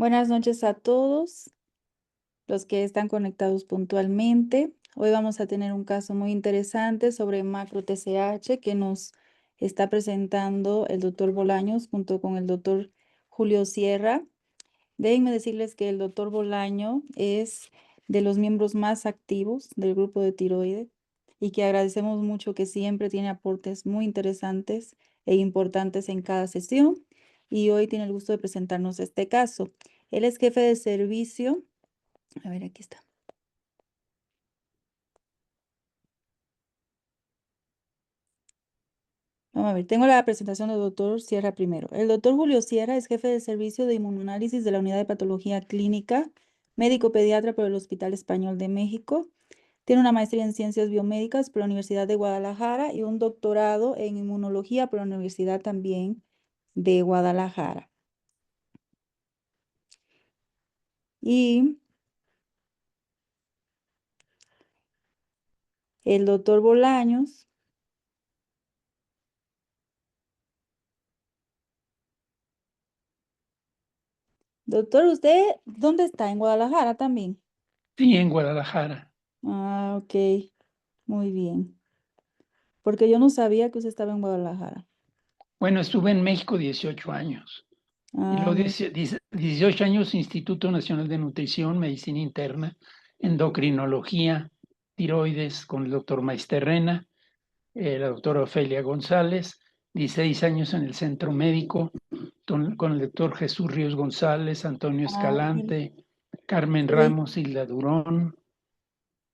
Buenas noches a todos los que están conectados puntualmente. Hoy vamos a tener un caso muy interesante sobre macro TSH que nos está presentando el doctor Bolaños junto con el doctor Julio Sierra. Déjenme decirles que el doctor Bolaño es de los miembros más activos del grupo de tiroides y que agradecemos mucho que siempre tiene aportes muy interesantes e importantes en cada sesión, y hoy tiene el gusto de presentarnos este caso. Él es jefe de servicio. A ver, aquí está. Vamos a ver, tengo la presentación del doctor Sierra primero. El doctor Julio Sierra es jefe de servicio de inmunoanálisis de la Unidad de Patología Clínica, médico pediatra por el Hospital Español de México. Tiene una maestría en ciencias biomédicas por la Universidad de Guadalajara y un doctorado en inmunología por la Universidad también de Guadalajara. Y el doctor Bolaños. Doctor, ¿usted dónde está? ¿En Guadalajara también? Sí, en Guadalajara. Ah, ok, muy bien. Porque yo no sabía que usted estaba en Guadalajara. Bueno, estuve en México 18 años. Y Ah, luego muy 18 años Instituto Nacional de Nutrición, Medicina Interna, Endocrinología, Tiroides con el doctor Maesterrena, la doctora Ofelia González, 16 años en el Centro Médico con el doctor Jesús Ríos González, Antonio bien. Escalante, Carmen Sí, Ramos, Hilda Durón.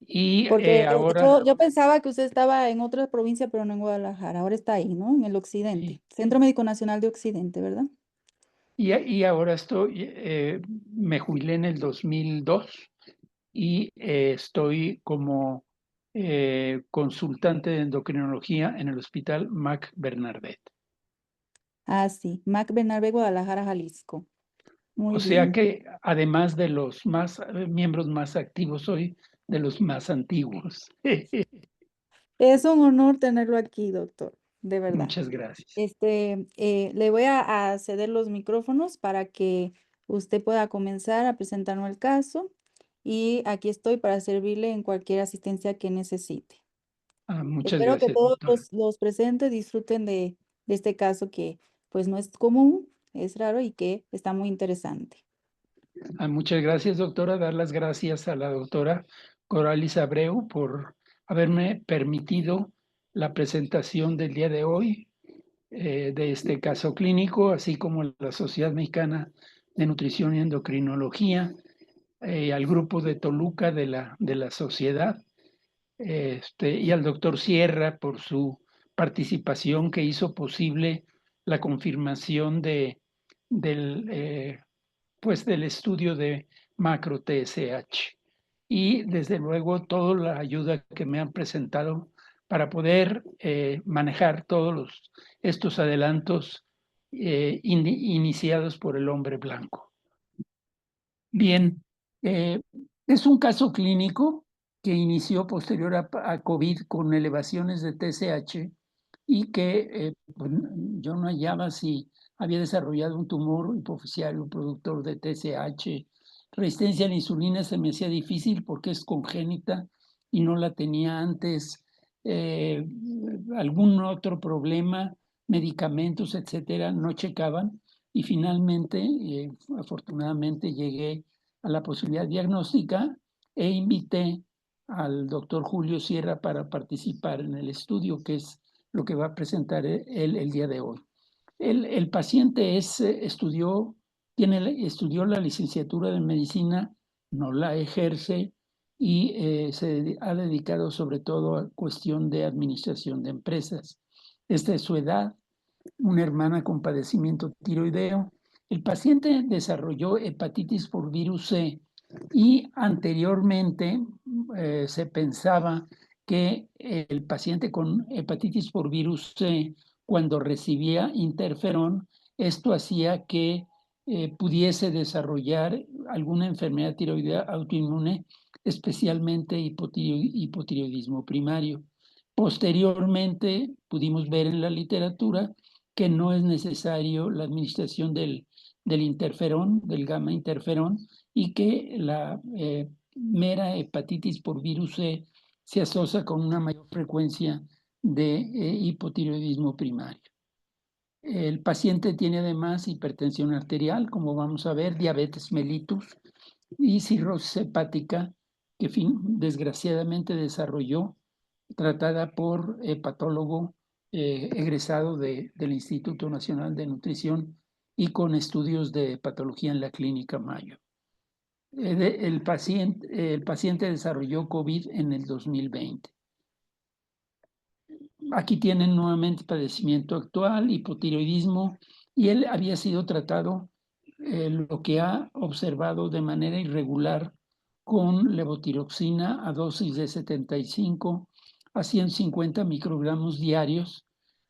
Y porque ahora, yo pensaba que usted estaba en otra provincia, pero no en Guadalajara. Ahora está ahí, ¿no? En el occidente. sí, Centro Médico Nacional de Occidente, ¿verdad? y ahora me jubilé en el 2002 y estoy como consultante de endocrinología en el Hospital Mac Bernardet. Ah, sí. Mac Bernabé, Guadalajara, Jalisco. Muy O sea bien. que además de los miembros más activos, soy de los más antiguos. Es un honor tenerlo aquí, doctor, de verdad. Muchas gracias. Le voy a ceder los micrófonos para que usted pueda comenzar a presentarnos el caso, y aquí estoy para servirle en cualquier asistencia que necesite. Muchas Espero que gracias, todos doctora. los presentes disfruten de este caso que pues no es común, es raro y que está muy interesante. Muchas gracias, doctora. Dar las gracias a la doctora Coralis Abreu por haberme permitido la presentación del día de hoy de este caso clínico, así como a la Sociedad Mexicana de Nutrición y Endocrinología, al grupo de Toluca de la sociedad, y al doctor Sierra por su participación que hizo posible la confirmación del pues del estudio de macro TSH. Y desde luego toda la ayuda que me han presentado para poder manejar estos adelantos iniciados por el hombre blanco. Bien, es un caso clínico que inició posterior a COVID con elevaciones de TSH y que pues, yo no hallaba si había desarrollado un tumor hipoficiario productor de TSH. Resistencia a la insulina se me hacía difícil porque es congénita y no la tenía antes. Eh, Algún otro problema, medicamentos, etcétera, no checaban. Y finalmente, afortunadamente, llegué a la posibilidad diagnóstica e invité al doctor Julio Sierra para participar en el estudio, que es lo que va a presentar él el día de hoy. El paciente estudió la licenciatura de medicina, no la ejerce y se ha dedicado sobre todo a cuestión de administración de empresas. Esta es su edad, una hermana con padecimiento tiroideo. El paciente desarrolló hepatitis por virus C y anteriormente se pensaba que el paciente con hepatitis por virus C, cuando recibía interferón, esto hacía que pudiese desarrollar alguna enfermedad tiroidea autoinmune, especialmente hipotiroidismo primario. Posteriormente pudimos ver en la literatura que no es necesario la administración del del interferón, del gamma interferón, y que la mera hepatitis por virus C se asocia con una mayor frecuencia de hipotiroidismo primario. El paciente tiene además hipertensión arterial, como vamos a ver, diabetes mellitus y cirrosis hepática, que desgraciadamente desarrolló, tratada por hepatólogo egresado del Instituto Nacional de Nutrición y con estudios de patología en la Clínica Mayo. El paciente desarrolló COVID en el 2020. Aquí tienen nuevamente padecimiento actual, hipotiroidismo, y él había sido tratado, lo que ha observado de manera irregular, con levotiroxina a dosis de 75 a 150 microgramos diarios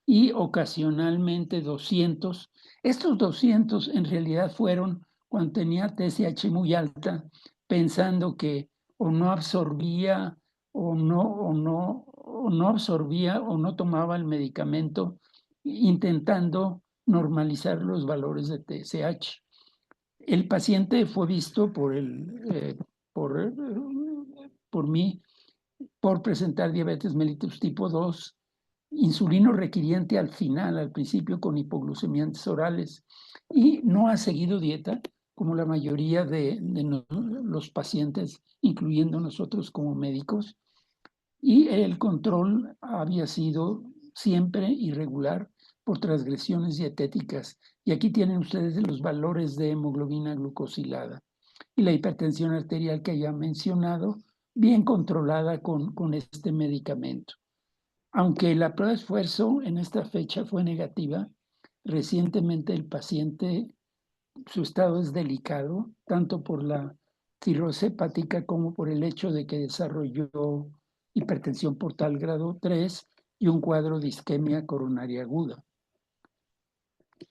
y ocasionalmente 200. Estos 200 en realidad fueron cuando tenía TSH muy alta, pensando que o no absorbía o no absorbía o no tomaba el medicamento, intentando normalizar los valores de TSH. El paciente fue visto por mí por presentar diabetes mellitus tipo 2, insulino requiriente al principio con hipoglucemiantes orales, y no ha seguido dieta como la mayoría de los pacientes, incluyendo nosotros como médicos, y el control había sido siempre irregular por transgresiones dietéticas. Y aquí tienen ustedes los valores de hemoglobina glucosilada y la hipertensión arterial que ya mencionado, bien controlada con este medicamento. Aunque la prueba de esfuerzo en esta fecha fue negativa, recientemente el paciente, su estado es delicado, tanto por la cirrosis hepática como por el hecho de que desarrolló hipertensión portal grado 3 y un cuadro de isquemia coronaria aguda.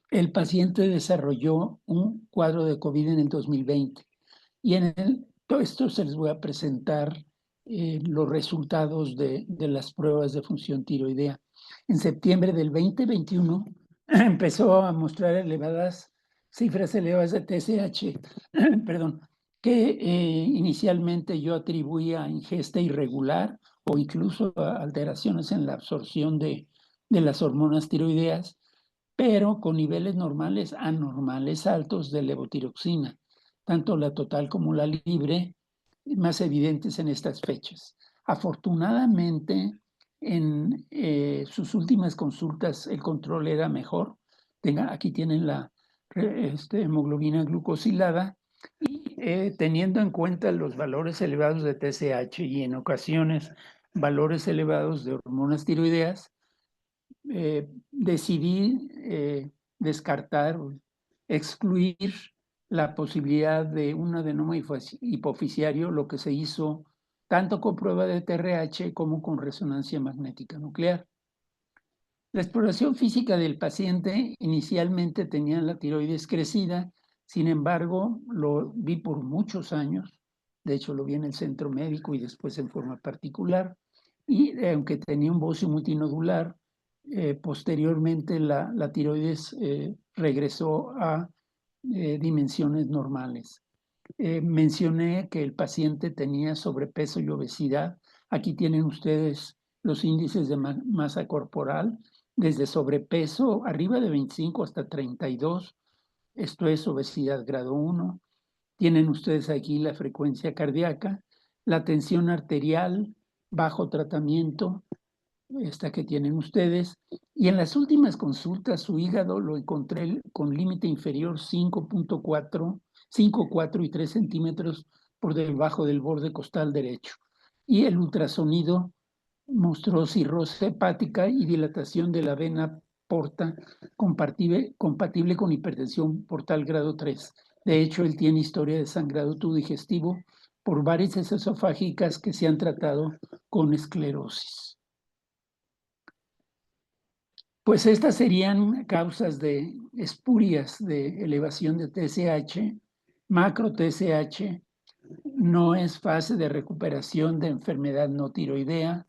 El paciente desarrolló un cuadro de COVID en el 2020 y todo esto se les voy a presentar los resultados de las pruebas de función tiroidea. En septiembre del 2021 empezó a mostrar cifras elevadas de TSH, perdón, que inicialmente yo atribuía a ingesta irregular o incluso a alteraciones en la absorción de las hormonas tiroideas, pero con niveles normales anormales altos de levotiroxina, tanto la total como la libre, más evidentes en estas fechas. Afortunadamente, en sus últimas consultas el control era mejor. Aquí tienen la hemoglobina glucosilada, y teniendo en cuenta los valores elevados de TSH y en ocasiones valores elevados de hormonas tiroideas, decidí descartar, excluir la posibilidad de un adenoma hipoficiario, lo que se hizo tanto con prueba de TRH como con resonancia magnética nuclear. La exploración física del paciente inicialmente tenía la tiroides crecida, sin embargo, lo vi por muchos años, de hecho lo vi en el centro médico y después en forma particular, y aunque tenía un bocio multinodular, posteriormente la tiroides regresó a dimensiones normales. Mencioné que el paciente tenía sobrepeso y obesidad. Aquí tienen ustedes los índices de masa corporal, desde sobrepeso arriba de 25 hasta 32. Esto es obesidad grado 1. Tienen ustedes aquí la frecuencia cardíaca, la tensión arterial, bajo tratamiento, esta que tienen ustedes. Y en las últimas consultas, su hígado lo encontré con límite inferior 5.4 y 3 centímetros por debajo del borde costal derecho. Y el ultrasonido mostró cirrosis hepática y dilatación de la vena porta compatible con hipertensión portal grado 3. De hecho, él tiene historia de sangrado digestivo por varices esofágicas que se han tratado con esclerosis. Pues estas serían causas espurias de elevación de TSH, macro TSH. No es fase de recuperación de enfermedad no tiroidea.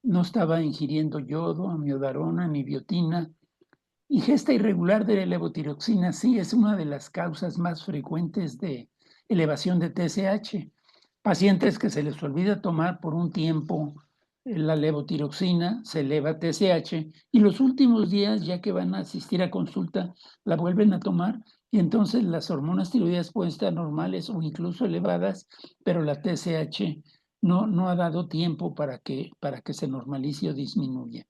No estaba ingiriendo yodo, amiodarona ni biotina. Ingesta irregular de levotiroxina sí es una de las causas más frecuentes de elevación de TSH. Pacientes que se les olvida tomar por un tiempo la levotiroxina, se eleva TSH y los últimos días, ya que van a asistir a consulta, la vuelven a tomar y entonces las hormonas tiroideas pueden estar normales o incluso elevadas, pero la TSH no ha dado tiempo para que se normalice o disminuya.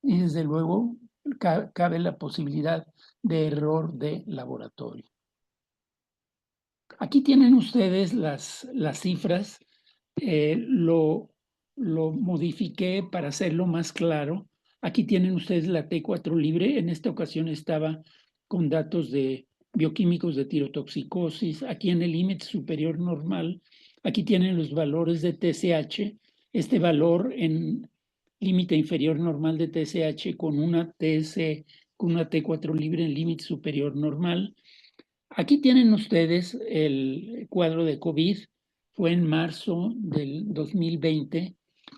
Y desde luego cabe la posibilidad de error de laboratorio. Aquí tienen ustedes las cifras. Lo modifiqué para hacerlo más claro. Aquí tienen ustedes la T4 libre. En esta ocasión estaba con datos de bioquímicos de tirotoxicosis. Aquí en el límite superior normal. Aquí tienen los valores de TSH. Este valor en límite inferior normal de TSH con una con una T4 libre en límite superior normal. Aquí tienen ustedes el cuadro de COVID. Fue en marzo del 2020.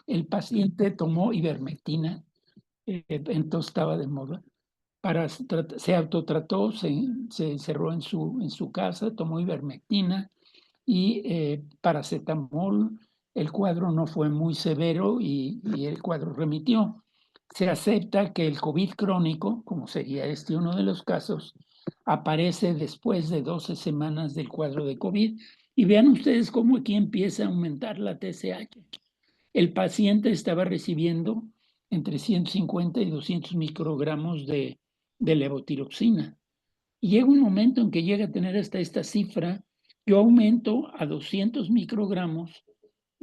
El paciente tomó ivermectina, entonces estaba de moda. Se autotrató, se encerró en su casa, tomó ivermectina y paracetamol. El cuadro no fue muy severo y el cuadro remitió. Se acepta que el COVID crónico, como sería este uno de los casos, aparece después de 12 semanas del cuadro de COVID. Y vean ustedes cómo aquí empieza a aumentar la TSH. El paciente estaba recibiendo entre 150 y 200 microgramos de levotiroxina. Y llega un momento en que llega a tener hasta esta cifra. Yo aumento a 200 microgramos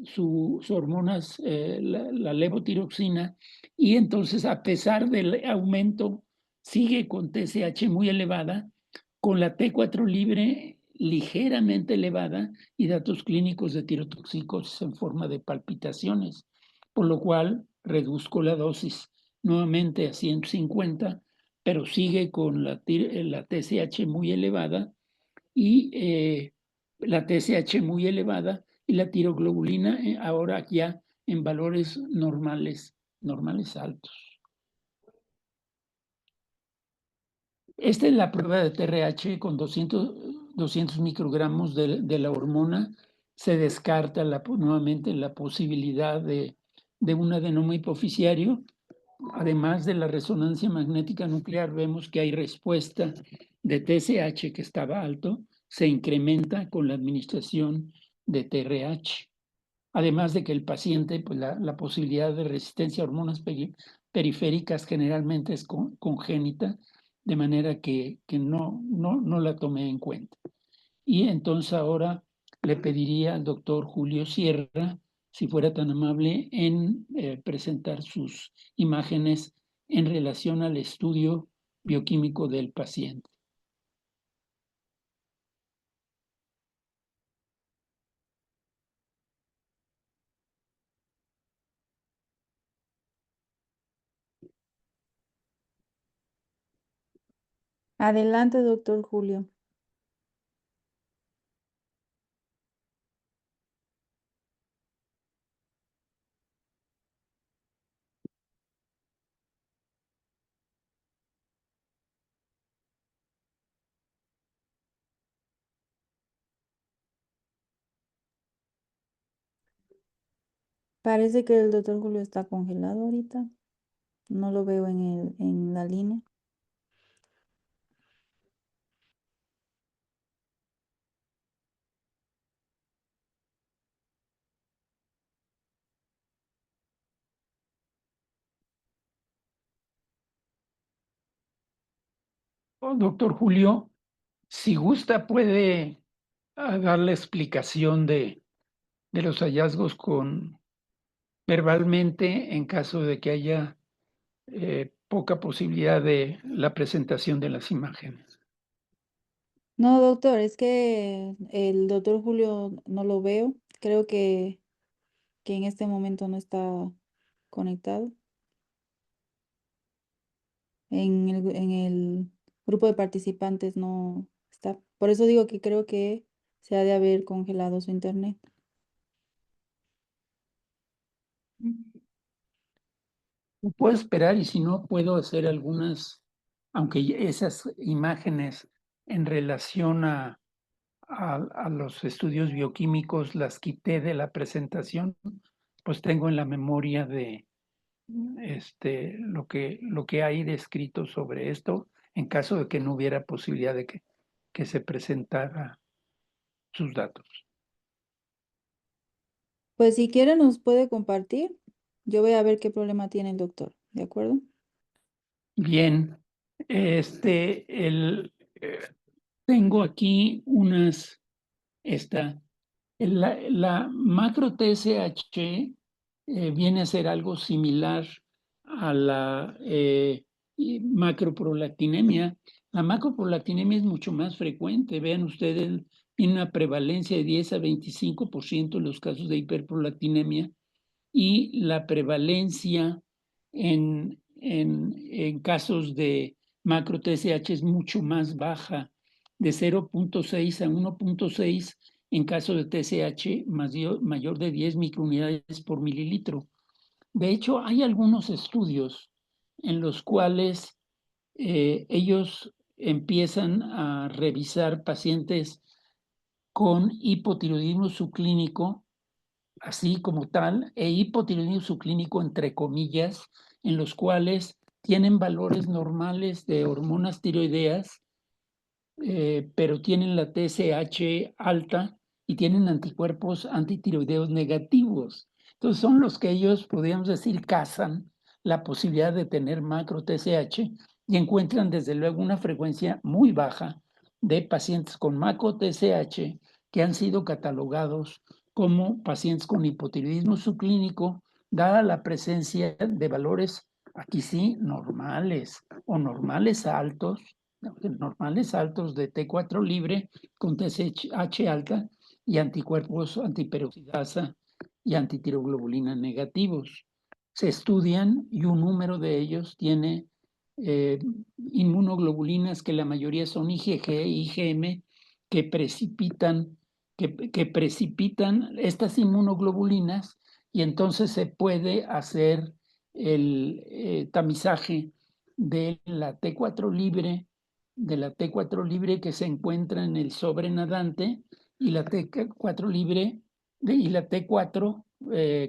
sus hormonas, la levotiroxina, y entonces a pesar del aumento sigue con TSH muy elevada, con la T4 libre ligeramente elevada y datos clínicos de tirotoxicosis en forma de palpitaciones, por lo cual reduzco la dosis nuevamente a 150, pero sigue con la TSH muy elevada y la TSH muy elevada y la tiroglobulina ahora ya en valores normales altos. Esta es la prueba de TRH con 200 microgramos de la hormona. Se descarta nuevamente la posibilidad de un adenoma hipoficiario. Además de la resonancia magnética nuclear, vemos que hay respuesta de TSH que estaba alto, se incrementa con la administración de TRH. Además de que el paciente, pues la posibilidad de resistencia a hormonas periféricas generalmente es congénita, de manera que no la tomé en cuenta. Y entonces ahora le pediría al doctor Julio Sierra, si fuera tan amable, en presentar sus imágenes en relación al estudio bioquímico del paciente. Adelante, doctor Julio. Parece que el doctor Julio está congelado ahorita. No lo veo en la línea. Oh, doctor Julio, si gusta puede dar la explicación de los hallazgos verbalmente en caso de que haya poca posibilidad de la presentación de las imágenes. No, doctor, es que el doctor Julio no lo veo. Creo que en este momento no está conectado en el grupo de participantes no está. Por eso digo que creo que se ha de haber congelado su internet. Puedo esperar y si no, puedo hacer aunque esas imágenes en relación a los estudios bioquímicos las quité de la presentación, pues tengo en la memoria de lo que hay descrito sobre esto en caso de que no hubiera posibilidad de que se presentara sus datos. Pues si quiere nos puede compartir. Yo voy a ver qué problema tiene el doctor, ¿de acuerdo? Bien, tengo aquí esta, la macro TSH viene a ser algo similar a la macroprolactinemia. La macroprolactinemia es mucho más frecuente. Vean ustedes, tiene una prevalencia de 10 a 25% en los casos de hiperprolactinemia y la prevalencia en casos de macro TSH es mucho más baja, de 0.6 a 1.6 en caso de TSH mayor de 10 microunidades por mililitro. De hecho, hay algunos estudios en los cuales ellos empiezan a revisar pacientes con hipotiroidismo subclínico así como tal, e hipotiroidismo subclínico, entre comillas, en los cuales tienen valores normales de hormonas tiroideas, pero tienen la TSH alta y tienen anticuerpos antitiroideos negativos. Entonces son los que ellos, podríamos decir, cazan la posibilidad de tener macro TSH y encuentran desde luego una frecuencia muy baja de pacientes con macro TSH que han sido catalogados como pacientes con hipotiroidismo subclínico, dada la presencia de valores, aquí sí, normales o normales altos de T4 libre con TSH alta y anticuerpos antiperoxidasa y antitiroglobulina negativos. Se estudian y un número de ellos tiene inmunoglobulinas que la mayoría son IgG e IgM que precipitan estas inmunoglobulinas y entonces se puede hacer el tamizaje de la T4 libre que se encuentra en el sobrenadante y la T4 libre y la T4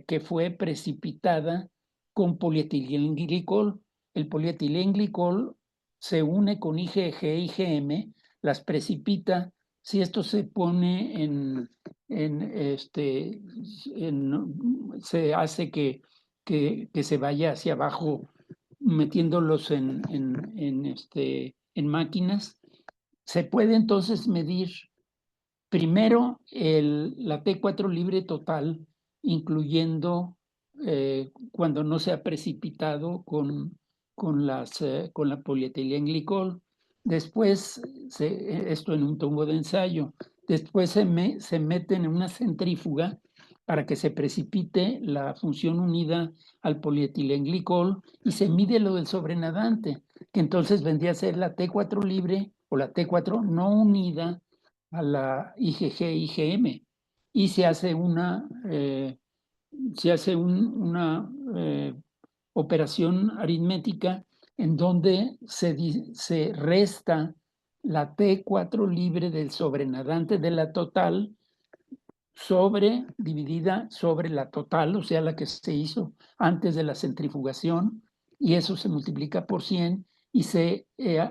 que fue precipitada con polietilenglicol. El polietilenglicol se une con IgG e IgM, las precipita. Si esto se pone se hace que se vaya hacia abajo metiéndolos en máquinas, se puede entonces medir primero la T4 libre total, incluyendo cuando no se ha precipitado con la polietilenglicol. Después, esto en un tubo de ensayo, después se meten en una centrífuga para que se precipite la función unida al polietilenglicol y se mide lo del sobrenadante, que entonces vendría a ser la T4 libre o la T4 no unida a la IgG-IgM y se hace una operación aritmética en donde se resta la T4 libre del sobrenadante de la total dividida sobre la total, o sea, la que se hizo antes de la centrifugación, y eso se multiplica por 100 y se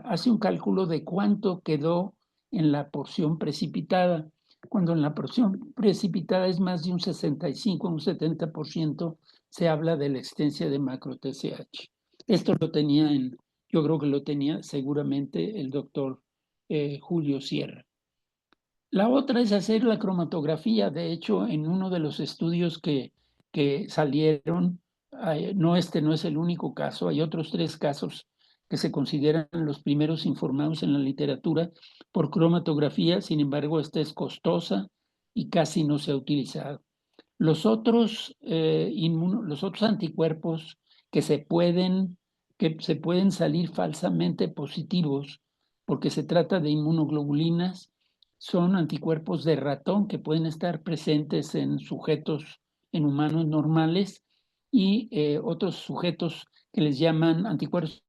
hace un cálculo de cuánto quedó en la porción precipitada. Cuando en la porción precipitada es más de un 65, un 70%, se habla de la existencia de macro TSH. Esto yo creo que lo tenía seguramente el doctor Julio Sierra. La otra es hacer la cromatografía. De hecho, en uno de los estudios que salieron, no es el único caso, hay otros 3 casos que se consideran los primeros informados en la literatura por cromatografía. Sin embargo, esta es costosa y casi no se ha utilizado. Los otros anticuerpos que se pueden salir falsamente positivos porque se trata de inmunoglobulinas son anticuerpos de ratón que pueden estar presentes en humanos normales y otros sujetos que les llaman anticuerpos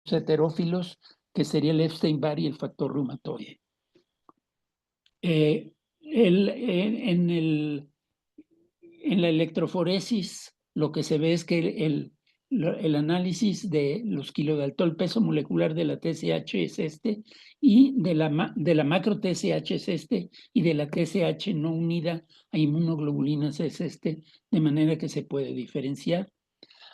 heterófilos que sería el Epstein-Barr y el factor reumatoide. En la electroforesis, lo que se ve es que el análisis de los kilodaltón, el peso molecular de la TSH es este, y de la macro TSH es este, y de la TSH no unida a inmunoglobulinas es este, de manera que se puede diferenciar.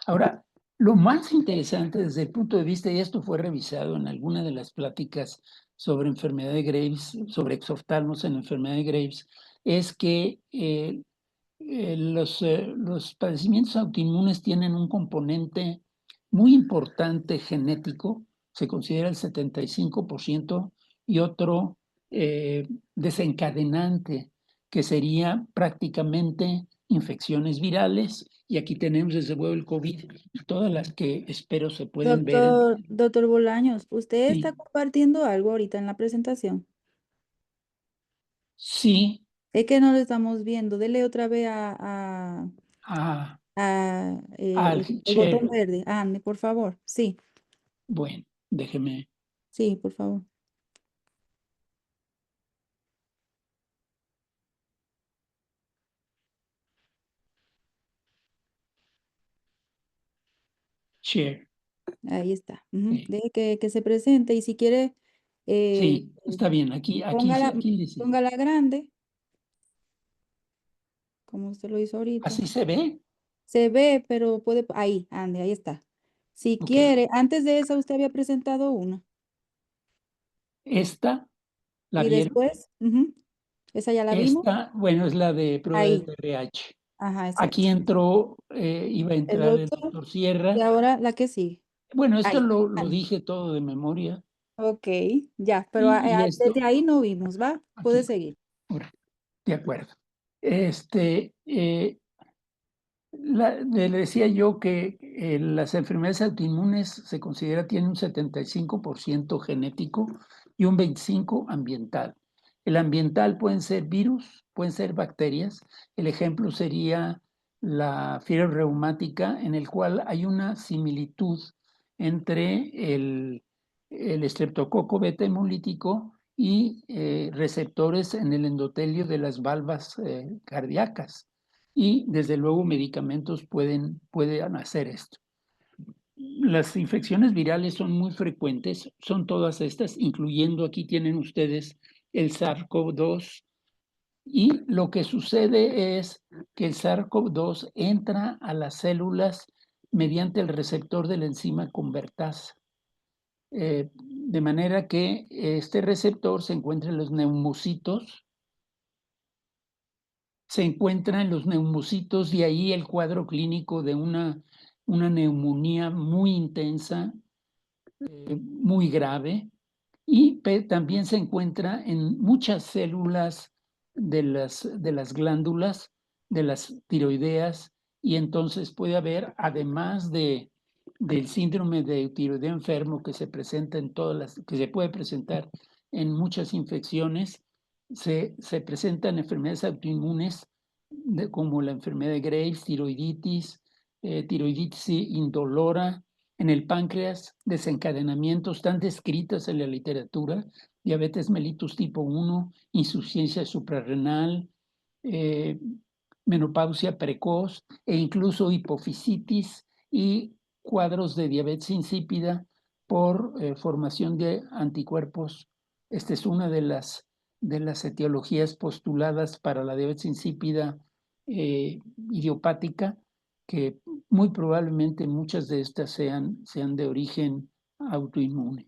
Ahora, lo más interesante desde el punto de vista, y esto fue revisado en alguna de las pláticas sobre enfermedad de Graves, sobre exoftalmos en enfermedad de Graves, es que los padecimientos autoinmunes tienen un componente muy importante genético, se considera el 75%, y otro desencadenante, que sería prácticamente infecciones virales, y aquí tenemos desde luego el COVID y todas las que espero se pueden ver en... Doctor Bolaños, ¿usted está Sí, compartiendo algo ahorita en la presentación? sí, Es que no lo estamos viendo. Dele otra vez ah, el botón share. verde. Ande, por favor. Sí, Bueno, déjeme sí, por favor. share. Ahí está. Ujú. Sí. Deje que se presente y si quiere, eh, Sí, está bien. Aquí, aquí, póngala, aquí dice. póngala grande, como usted lo hizo ahorita. ¿Así se ve? Se ve, pero puede, ahí, ande, ahí está. Si Ok. quiere, antes de esa usted había presentado una. Esta, ¿la Y vieron? después, ujú, esa ya la vimos. Esta, bueno, es la de prueba de Ahí, TRH. ajá, Aquí exacto. entró, iba a El entrar el doctor, doctor y Sierra. ahora la que sigue. Bueno, esto Ahí. lo Ande. dije todo de memoria. Ok, ya, pero Y desde esto, ahí no vimos, ¿va? Puede aquí, seguir. ahora, de acuerdo. Le decía yo que las enfermedades autoinmunes se considera tienen un 75% genético y un 25% ambiental. El ambiental pueden ser virus, pueden ser bacterias. El ejemplo sería la fiebre reumática, en el cual hay una similitud entre el estreptococo beta hemolítico y receptores en el endotelio de las valvas cardíacas, y desde luego medicamentos pueden hacer esto. Las infecciones virales son muy frecuentes, son todas estas, incluyendo aquí tienen ustedes el SARS-CoV-2, y lo que sucede es que el SARS-CoV-2 entra a las células mediante el receptor de la enzima convertasa. De manera que este receptor se encuentra en los neumocitos, se encuentra en los neumocitos, y ahí el cuadro clínico de una neumonía muy intensa, muy grave, y también se encuentra en muchas células de las glándulas, de las tiroideas, y entonces puede haber, además del síndrome de tiroideo enfermo que se presenta en que se puede presentar en muchas infecciones, se presentan enfermedades autoinmunes como la enfermedad de Graves, tiroiditis indolora. En el páncreas, desencadenamientos tan descritos en la literatura: diabetes mellitus tipo 1, insuficiencia suprarrenal, eh, menopausia precoz, e incluso hipofisitis y cuadros de diabetes insípida por formación de anticuerpos. Esta es una de las etiologías postuladas para la diabetes insípida idiopática, que muy probablemente muchas de estas sean de origen autoinmune.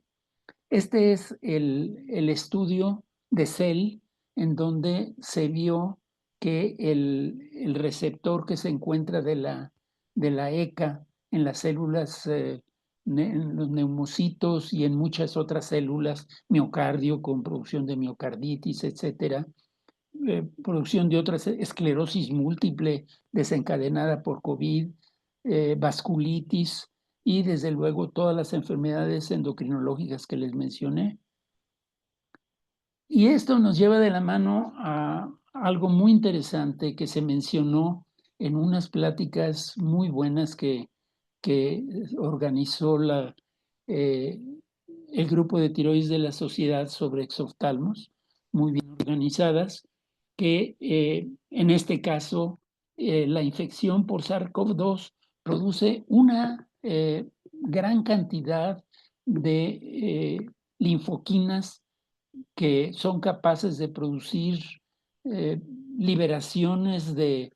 Este es el estudio de Cell, en donde se vio que el receptor que se encuentra de la ECA en las células, en los neumocitos y en muchas otras células, miocardio con producción de miocarditis, etcétera, producción de otra esclerosis múltiple desencadenada por COVID, vasculitis, y desde luego todas las enfermedades endocrinológicas que les mencioné. Y esto nos lleva de la mano a algo muy interesante que se mencionó en unas pláticas muy buenas que organizó el grupo de tiroides de la Sociedad sobre exoftalmos, muy bien organizadas, que en este caso la infección por SARS-CoV-2 produce una gran cantidad de linfoquinas que son capaces de producir eh, liberaciones de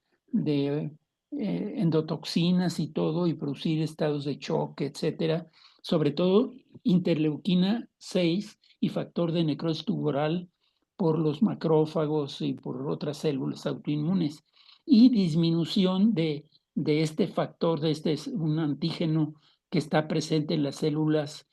endotoxinas y todo, y producir estados de choque, etcétera. Sobre todo interleuquina 6 y factor de necrosis tumoral por los macrófagos y por otras células autoinmunes. Y disminución de este factor, de este un antígeno que está presente en las células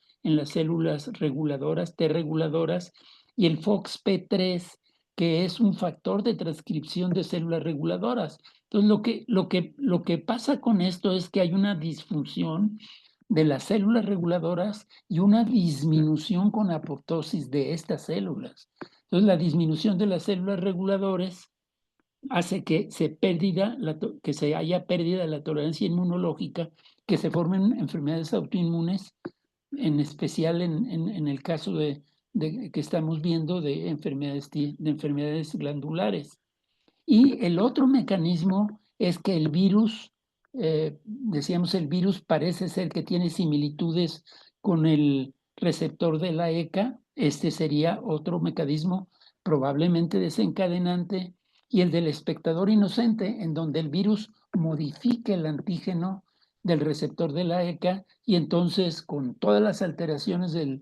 reguladoras, T reguladoras, y el FOXP3, que es un factor de transcripción de células reguladoras. Entonces, lo que pasa con esto es que hay una disfunción de las células reguladoras y una disminución con apoptosis de estas células. Entonces, la disminución de las células reguladoras hace que que se haya pérdida de la tolerancia inmunológica, que se formen enfermedades autoinmunes, en especial en el caso de que estamos viendo de enfermedades glandulares. Y el otro mecanismo es que el virus, decíamos, el virus parece ser que tiene similitudes con el receptor de la ECA. Este sería otro mecanismo probablemente desencadenante, y el del espectador inocente, en donde el virus modifica el antígeno del receptor de la ECA, y entonces con todas las alteraciones de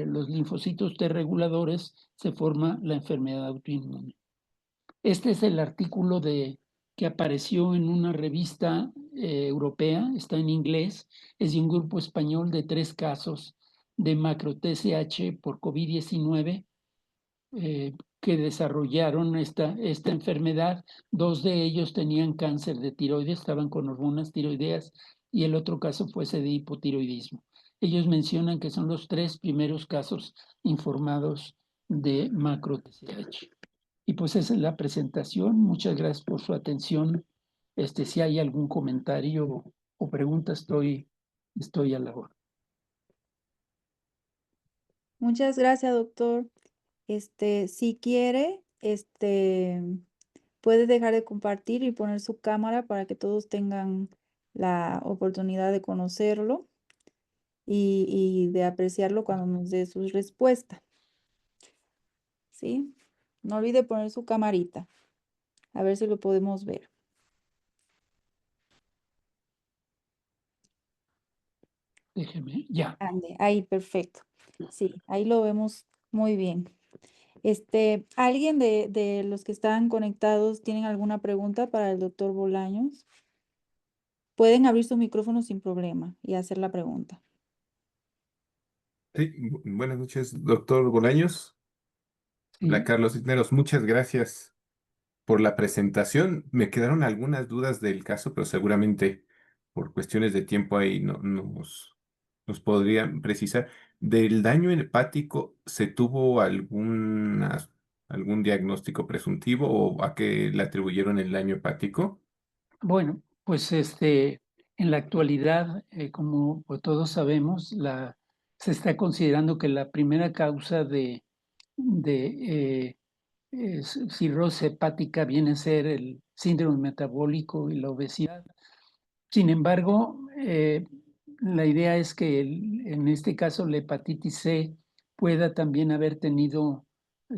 los linfocitos T reguladores se forma la enfermedad autoinmune. Este es el artículo que apareció en una revista europea, está en inglés, es de un grupo español de 3 casos de macro-TSH por COVID-19 que desarrollaron esta enfermedad. 2 de ellos tenían cáncer de tiroides, estaban con hormonas tiroideas, y el otro caso fue ese de hipotiroidismo. Ellos mencionan que son los 3 primeros casos informados de macro-TSH. Y pues esa es la presentación. Muchas gracias por su atención. Si hay algún comentario o pregunta, estoy a la hora. Muchas gracias, doctor. Si quiere, puede dejar de compartir y poner su cámara para que todos tengan la oportunidad de conocerlo y de apreciarlo cuando nos dé su respuesta. ¿Sí? No olvide poner su camarita. A ver si lo podemos ver. Déjeme, ya. Ande, ahí, perfecto. Sí, ahí lo vemos muy bien. ¿Alguien de los que están conectados tienen alguna pregunta para el doctor Bolaños? Pueden abrir su micrófono sin problema y hacer la pregunta. Sí, buenas noches, doctor Bolaños. Hola, Sí. Carlos Cisneros. Muchas gracias por la presentación. Me quedaron algunas dudas del caso, pero seguramente por cuestiones de tiempo ahí nos podrían precisar. ¿Del daño hepático se tuvo algún diagnóstico presuntivo o a qué le atribuyeron el daño hepático? Bueno, pues en la actualidad, como pues, todos sabemos, se está considerando que la primera causa de cirrosis hepática viene a ser el síndrome metabólico y la obesidad. Sin embargo, la idea es que en este caso la hepatitis C pueda también haber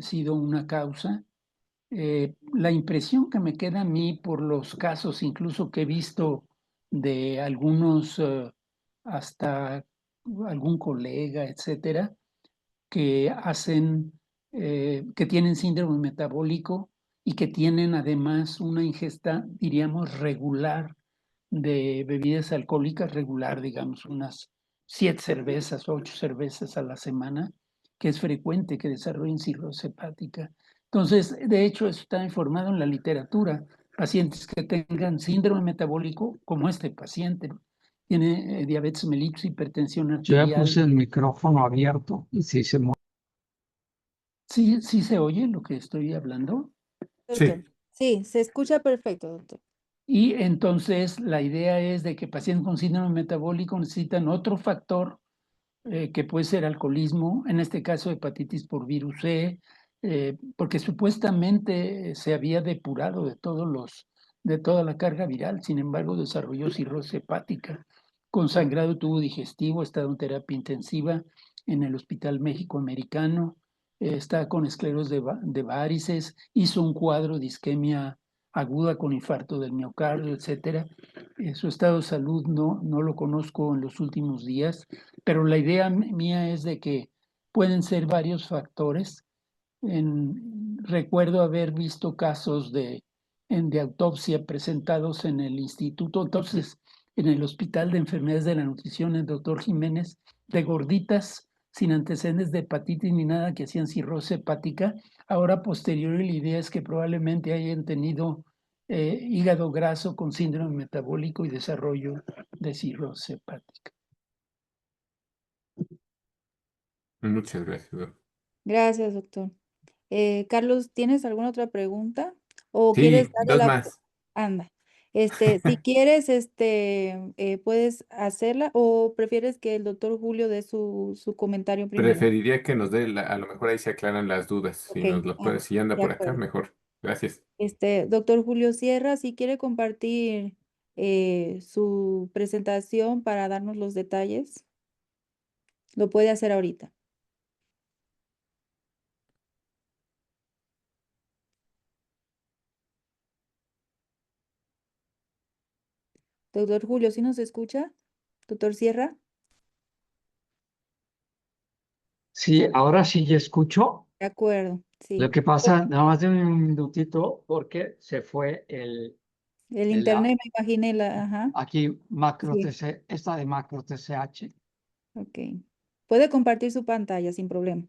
sido una causa. La impresión que me queda a mí por los casos incluso que he visto de algunos, hasta algún colega, etcétera, que tienen síndrome metabólico y que tienen además una ingesta, diríamos, regular de bebidas alcohólicas, regular, digamos, unas 7 cervezas o 8 cervezas a la semana, que es frecuente que desarrollen cirrosis hepática. Entonces, de hecho, eso está informado en la literatura. Pacientes que tengan síndrome metabólico, como este paciente, tiene diabetes mellitus, hipertensión Yo ya arterial. puse el micrófono abierto y sí se mueve. Sí, sí se oye lo que estoy hablando. Doctor, Sí. sí, se escucha perfecto, doctor. Y entonces la idea es de que pacientes con síndrome metabólico necesitan otro factor que puede ser alcoholismo, en este caso hepatitis por virus C, porque supuestamente se había depurado de toda la carga viral, sin embargo desarrolló cirrosis hepática, con sangrado tubo digestivo, está en terapia intensiva en el Hospital México Americano, está con esclerosis de varices, hizo un cuadro de isquemia aguda con infarto del miocardio, etcétera. Su estado de salud no lo conozco en los últimos días, pero la idea mía es de que pueden ser varios factores. Recuerdo haber visto casos de autopsia presentados en el instituto, entonces en el Hospital de Enfermedades de la Nutrición, el doctor Jiménez, de gorditas sin antecedentes de hepatitis ni nada que hacían cirrosis hepática. Ahora posterior la idea es que probablemente hayan tenido hígado graso con síndrome metabólico y desarrollo de cirrosis hepática. Muchas gracias, doctor. Gracias, doctor. Carlos, ¿tienes alguna otra pregunta? ¿O quieres Sí, darle dos la... más. Anda. Si quieres, puedes hacerla o prefieres que el doctor Julio dé su comentario primero. Preferiría que nos dé, a lo mejor ahí se aclaran las dudas. Si Ok, nos lo puede, si anda de por acá, acuerdo. mejor. Gracias. Doctor Julio Sierra, si quiere compartir su presentación para darnos los detalles, lo puede hacer ahorita. Doctor Julio, ¿sí nos escucha? Doctor Sierra. Sí, ahora sí ya escucho. De acuerdo, Lo sí. que pasa, nada más de un minutito, porque se fue el Internet, me imaginé ajá, aquí macro sí, TC, esta de macro TCH. ok. Puede compartir su pantalla sin problema.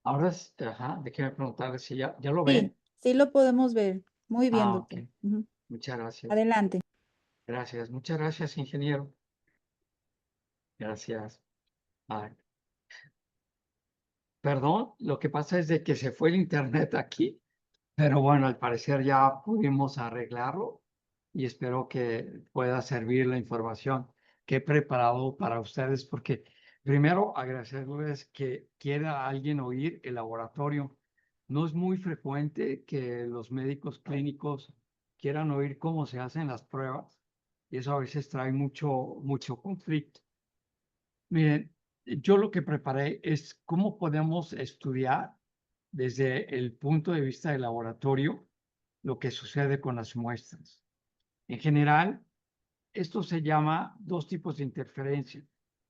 Ahora, ajá, déjeme preguntarle si ya lo Sí, ven. sí lo podemos ver. Muy bien, Ah, ok. doctor. Ujú. Muchas gracias. Adelante. Gracias, muchas gracias, ingeniero. Gracias. Ay, perdón, lo que pasa es de que se fue el internet aquí, pero bueno, al parecer ya pudimos arreglarlo y espero que pueda servir la información que he preparado para ustedes, porque primero agradecerles que quiera alguien oír el laboratorio. No es muy frecuente que los médicos clínicos quieran oír cómo se hacen las pruebas y eso a veces trae mucho conflicto. Miren, yo lo que preparé es cómo podemos estudiar desde el punto de vista del laboratorio lo que sucede con las muestras. En general, esto se llama dos tipos de interferencia.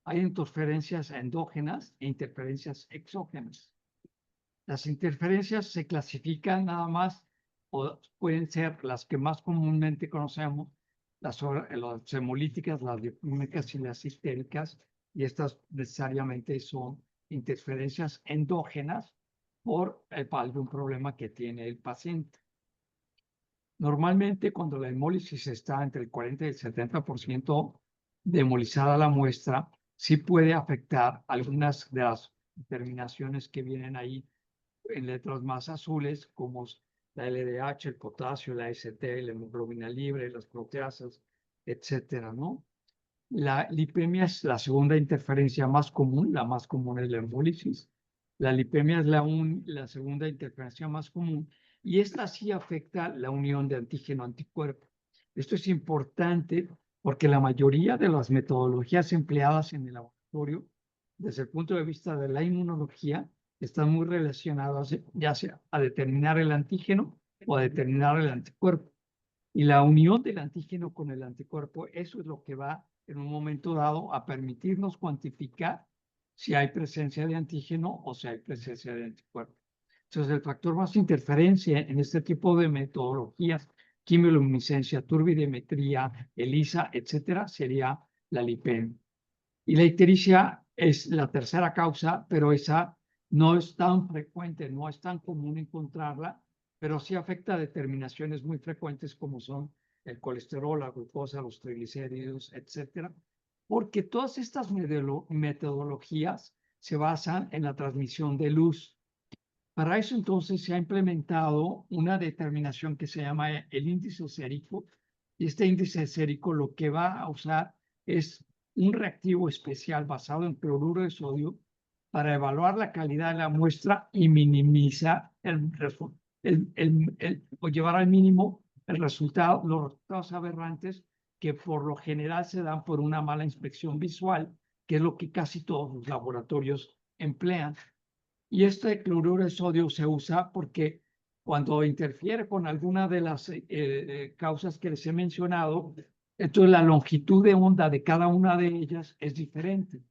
Hay interferencias endógenas e interferencias exógenas. Las interferencias se clasifican nada más, o pueden ser las que más comúnmente conocemos, las hemolíticas, las lipímicas y las histéricas, y estas necesariamente son interferencias endógenas por algún problema que tiene el paciente. Normalmente, cuando la hemólisis está entre el 40 y el 70% de hemolizada la muestra, sí puede afectar algunas de las determinaciones que vienen ahí en letras más azules, como la LDH, el potasio, la ST, la hemoglobina libre, las proteasas, etcétera, ¿no? La lipemia es la segunda interferencia más común, la más común es la hemólisis. La lipemia es la segunda interferencia más común y esta sí afecta la unión de antígeno-anticuerpo. Esto es importante porque la mayoría de las metodologías empleadas en el laboratorio, desde el punto de vista de la inmunología, están muy relacionadas ya sea a determinar el antígeno o a determinar el anticuerpo. Y la unión del antígeno con el anticuerpo, eso es lo que va en un momento dado a permitirnos cuantificar si hay presencia de antígeno o si hay presencia de anticuerpo. Entonces, el factor más interferencia en este tipo de metodologías, quimioluminiscencia, turbidimetría, ELISA, etcétera, sería la lipemia. Y la ictericia es la tercera causa, pero esa no es tan frecuente, no es tan común encontrarla pero sí afecta determinaciones muy frecuentes como son el colesterol, la glucosa, los triglicéridos, etcétera, porque todas estas metodologías se basan en la transmisión de luz. Para eso entonces se ha implementado una determinación que se llama el índice sérico, y este índice sérico lo que va a usar es un reactivo especial basado en cloruro de sodio para evaluar la calidad de la muestra y minimizar o llevar al mínimo los resultados aberrantes que por lo general se dan por una mala inspección visual, que es lo que casi todos los laboratorios emplean. Y este cloruro de sodio se usa porque cuando interfiere con alguna de las causas que les he mencionado, entonces la longitud de onda de cada una de ellas es diferente.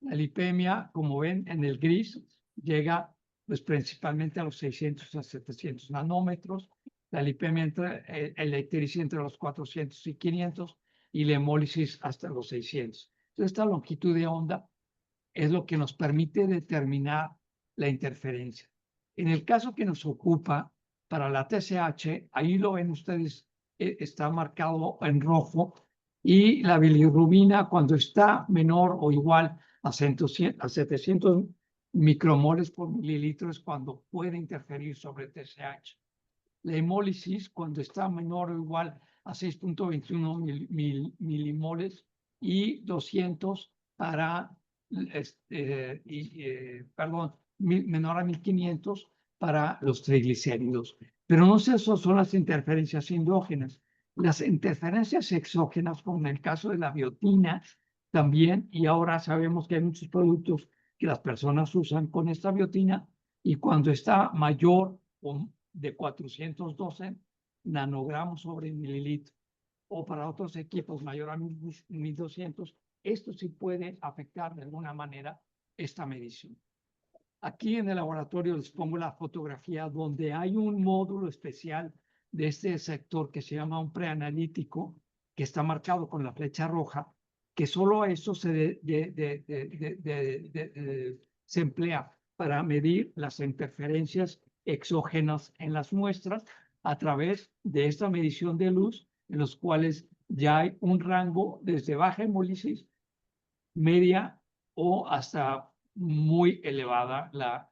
La lipemia, como ven en el gris, llega pues principalmente a los 600 a 700 nanómetros. La lipemia el ictericia entre los 400 y 500 y la hemólisis hasta los 600. Entonces esta longitud de onda es lo que nos permite determinar la interferencia. En el caso que nos ocupa para la TSH, ahí lo ven ustedes, está marcado en rojo, y la bilirrubina cuando está menor o igual a 700 micromoles por mililitro es cuando puede interferir sobre TSH. La hemólisis cuando está menor o igual a 6.21 milimoles y 200 para perdón, menor a 1500 para los triglicéridos. Pero no sé, eso son las interferencias endógenas. Las interferencias exógenas, como en el caso de la biotina, también, y ahora sabemos que hay muchos productos que las personas usan con esta biotina, y cuando está mayor o de 412 nanogramos sobre mililitro, o para otros equipos mayor a 1200, esto sí puede afectar de alguna manera esta medición. Aquí en el laboratorio les pongo la fotografía donde hay un módulo especial de este sector que se llama un preanalítico, que está marcado con la flecha roja, que solo eso se emplea para medir las interferencias exógenas en las muestras a través de esta medición de luz, en los cuales ya hay un rango desde baja hemólisis, media o hasta muy elevada la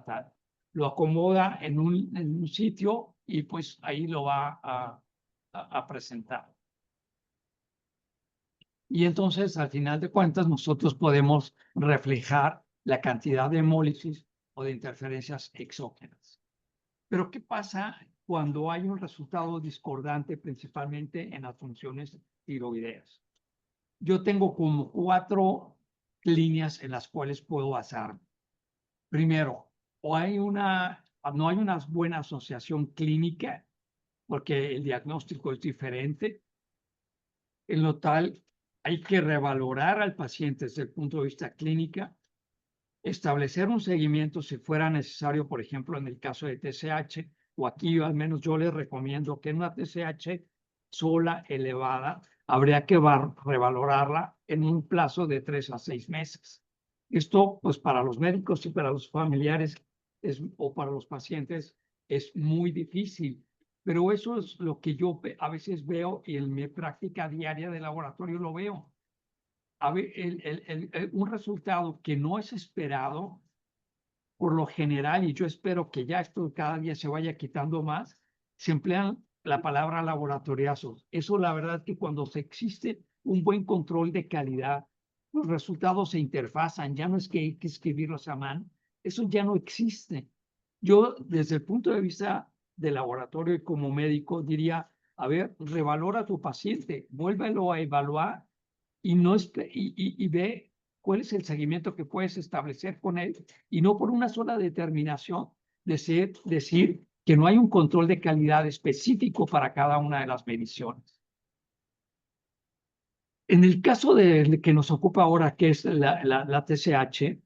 TAT. Lo acomoda en un sitio y pues ahí lo va a presentar. Y entonces, al final de cuentas, nosotros podemos reflejar la cantidad de hemólisis o de interferencias exógenas. Pero, ¿qué pasa cuando hay un resultado discordante, principalmente en las funciones tiroideas? Yo tengo como 4 líneas en las cuales puedo basarme. Primero, no hay una buena asociación clínica, porque el diagnóstico es diferente. En lo tal, hay que revalorar al paciente desde el punto de vista clínica, establecer un seguimiento si fuera necesario, por ejemplo, en el caso de TSH, o aquí al menos yo les recomiendo que en una TSH sola elevada, habría que revalorarla en un plazo de 3 a 6 meses. Esto, pues para los médicos y para los familiares o para los pacientes es muy difícil, pero eso es lo que yo a veces veo y en mi práctica diaria de laboratorio lo veo. A ver, un resultado que no es esperado, por lo general, y yo espero que ya esto cada día se vaya quitando más, se emplean la palabra laboratoriazos. Eso la verdad que cuando se existe un buen control de calidad, los resultados se interfazan, ya no es que hay que escribirlos a mano, eso ya no existe. Yo desde el punto de vista del laboratorio y como médico diría, a ver, revalora a tu paciente, vuélvelo a evaluar y, no y ve cuál es el seguimiento que puedes establecer con él, y no por una sola determinación decir que no hay un control de calidad específico para cada una de las mediciones. En el caso de que nos ocupa ahora, que es la TSH,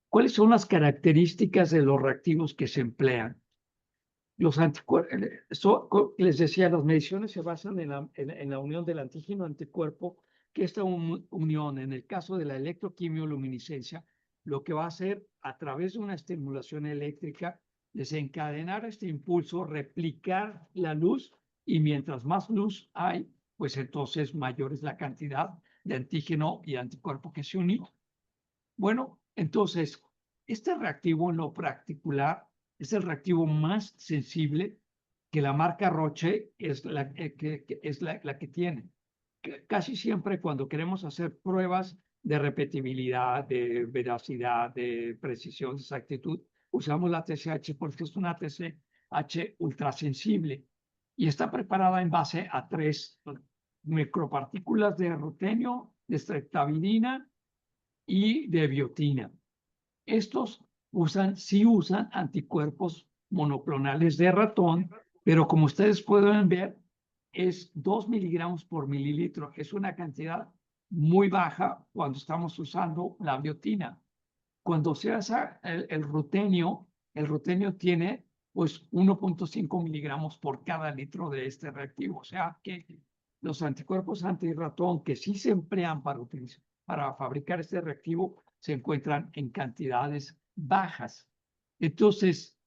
¿cuáles son las características de los reactivos que se emplean? Los anticuerpos, les decía, las mediciones se basan en la unión del antígeno-anticuerpo, que esta unión, en el caso de la electroquimioluminiscencia, lo que va a hacer a través de una estimulación eléctrica, desencadenar este impulso, replicar la luz, y mientras más luz hay, pues entonces mayor es la cantidad de antígeno y anticuerpo que se une. Bueno, entonces, este reactivo en lo particular es el reactivo más sensible que la marca Roche es la que tiene. Casi siempre cuando queremos hacer pruebas de repetibilidad, de veracidad, de precisión, de exactitud, usamos la TSH porque es una TSH ultrasensible y está preparada en base a 3 micropartículas de rutenio, de streptavidina y de biotina. Estos sí usan anticuerpos monoclonales de ratón, pero como ustedes pueden ver, es 2 miligramos por mililitro. Es una cantidad muy baja cuando estamos usando la biotina. Cuando se hace el rutenio tiene pues 1.5 miligramos por cada litro de este reactivo. O sea que los anticuerpos antirratón que sí se emplean para fabricar este reactivo se encuentran en cantidades bajas. Entonces,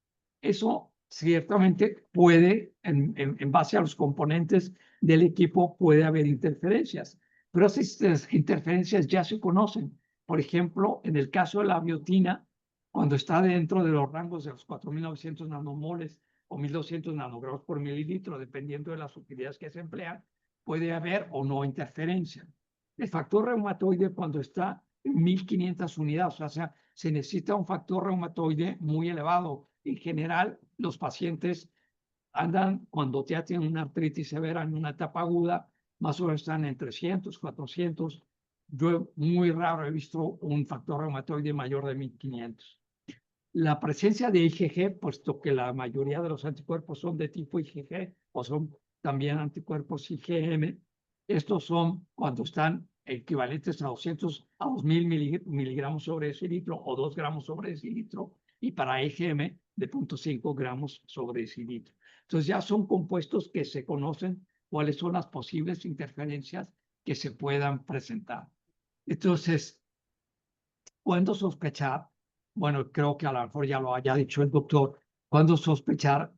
eso ciertamente puede, en base a los componentes del equipo, puede haber interferencias, pero esas interferencias ya se conocen. Por ejemplo, en el caso de la biotina, cuando está dentro de los rangos de los 4.900 nanomoles o 1.200 nanogramos por mililitro, dependiendo de las utilidades que se emplean, puede haber o no interferencia. El factor reumatoide cuando está en 1.500 unidades, o sea, se necesita un factor reumatoide muy elevado. En general, los pacientes andan, cuando ya tienen una artritis severa en una etapa aguda, más o menos están en 300, 400. Yo muy raro he visto un factor reumatoide mayor de 1.500. La presencia de IgG, puesto que la mayoría de los anticuerpos son de tipo IgG o son también anticuerpos IgM, estos son cuando están equivalentes a 200 a 2.000 miligramos sobre decilitro o 2 gramos sobre decilitro, y para IgM de 0.5 gramos sobre decilitro. Entonces ya son compuestos que se conocen cuáles son las posibles interferencias que se puedan presentar. Entonces, ¿cuándo sospechar? Bueno, creo que a lo mejor ya lo haya dicho el doctor. ¿Cuándo sospechar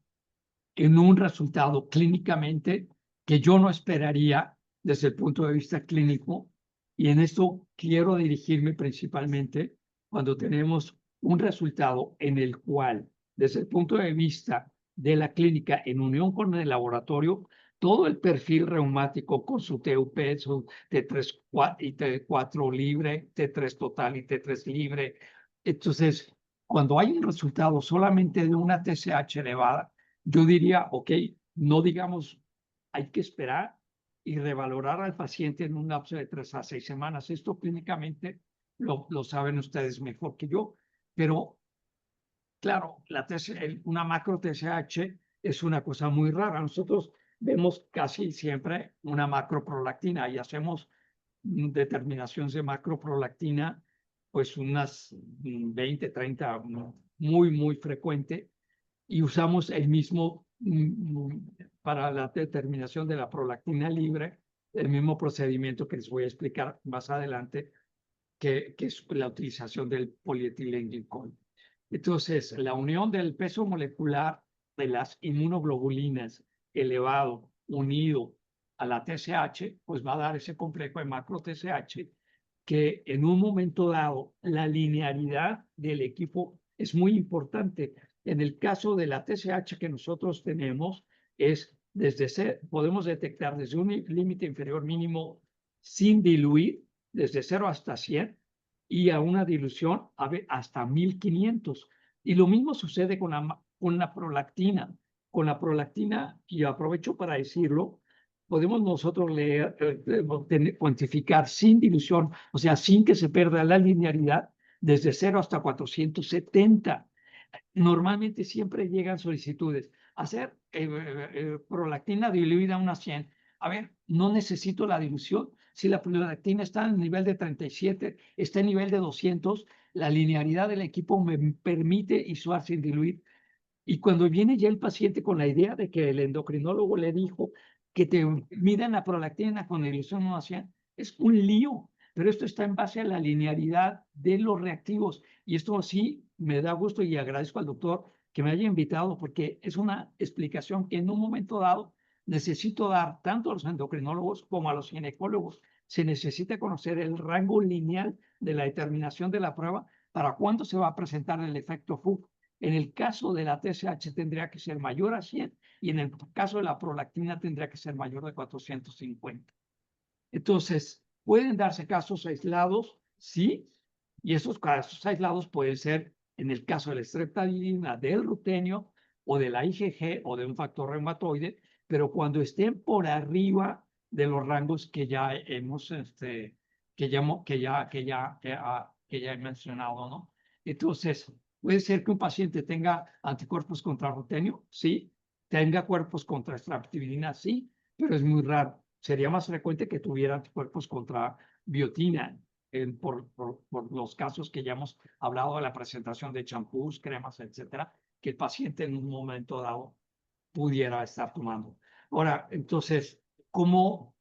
en un resultado clínicamente que yo no esperaría desde el punto de vista clínico? Y en esto quiero dirigirme principalmente cuando tenemos un resultado en el cual, desde el punto de vista de la clínica, en unión con el laboratorio, todo el perfil reumático con su TUP, su T3 y T4 libre, T3 total y T3 libre. Entonces, cuando hay un resultado solamente de una TSH elevada, yo diría, ok, no digamos, hay que esperar y revalorar al paciente en un lapso de 3 a 6 semanas. Esto clínicamente lo saben ustedes mejor que yo, pero claro, una macro TSH es una cosa muy rara. Nosotros vemos casi siempre una macroprolactina y hacemos determinaciones de macroprolactina, pues unas 20, 30, muy, muy frecuente, y usamos el mismo para la determinación de la prolactina libre, el mismo procedimiento que les voy a explicar más adelante, que es la utilización del polietilenglicol. Entonces, la unión del peso molecular de las inmunoglobulinas elevado, unido a la TSH, pues va a dar ese complejo de macro TSH, que en un momento dado la linearidad del equipo es muy importante. En el caso de la TSH que nosotros tenemos, podemos detectar desde un límite inferior mínimo sin diluir, desde 0 hasta 100, y a una dilución hasta 1.500. Y lo mismo sucede con la prolactina. Con la prolactina, y aprovecho para decirlo, podemos nosotros cuantificar sin dilución, o sea, sin que se pierda la linearidad, desde 0 hasta 470. Normalmente siempre llegan solicitudes. Hacer prolactina diluida a una 100. A ver, no necesito la dilución. Si la prolactina está en el nivel de 37, está en nivel de 200, la linearidad del equipo me permite isuar sin diluir. Y cuando viene ya el paciente con la idea de que el endocrinólogo le dijo que te midan la prolactina con dilución no hacían, es un lío. Pero esto está en base a la linearidad de los reactivos. Y esto sí me da gusto y agradezco al doctor que me haya invitado, porque es una explicación que en un momento dado necesito dar tanto a los endocrinólogos como a los ginecólogos. Se necesita conocer el rango lineal de la determinación de la prueba para cuándo se va a presentar el efecto FUG. En el caso de la TSH tendría que ser mayor a 100 y en el caso de la prolactina tendría que ser mayor de 450. Entonces, pueden darse casos aislados, sí, y esos casos aislados pueden ser en el caso de la streptavidina, del rutenio o de la IgG o de un factor reumatoide, pero cuando estén por arriba de los rangos que ya hemos, que ya he mencionado, ¿no? Entonces, puede ser que un paciente tenga anticuerpos contra rutenio, sí, tenga cuerpos contra streptavidina, sí, pero es muy raro. Sería más frecuente que tuviera anticuerpos contra biotina, por los casos que ya hemos hablado de la presentación de champús, cremas, etcétera, que el paciente en un momento dado pudiera estar tomando. Ahora, entonces, ¿cómo,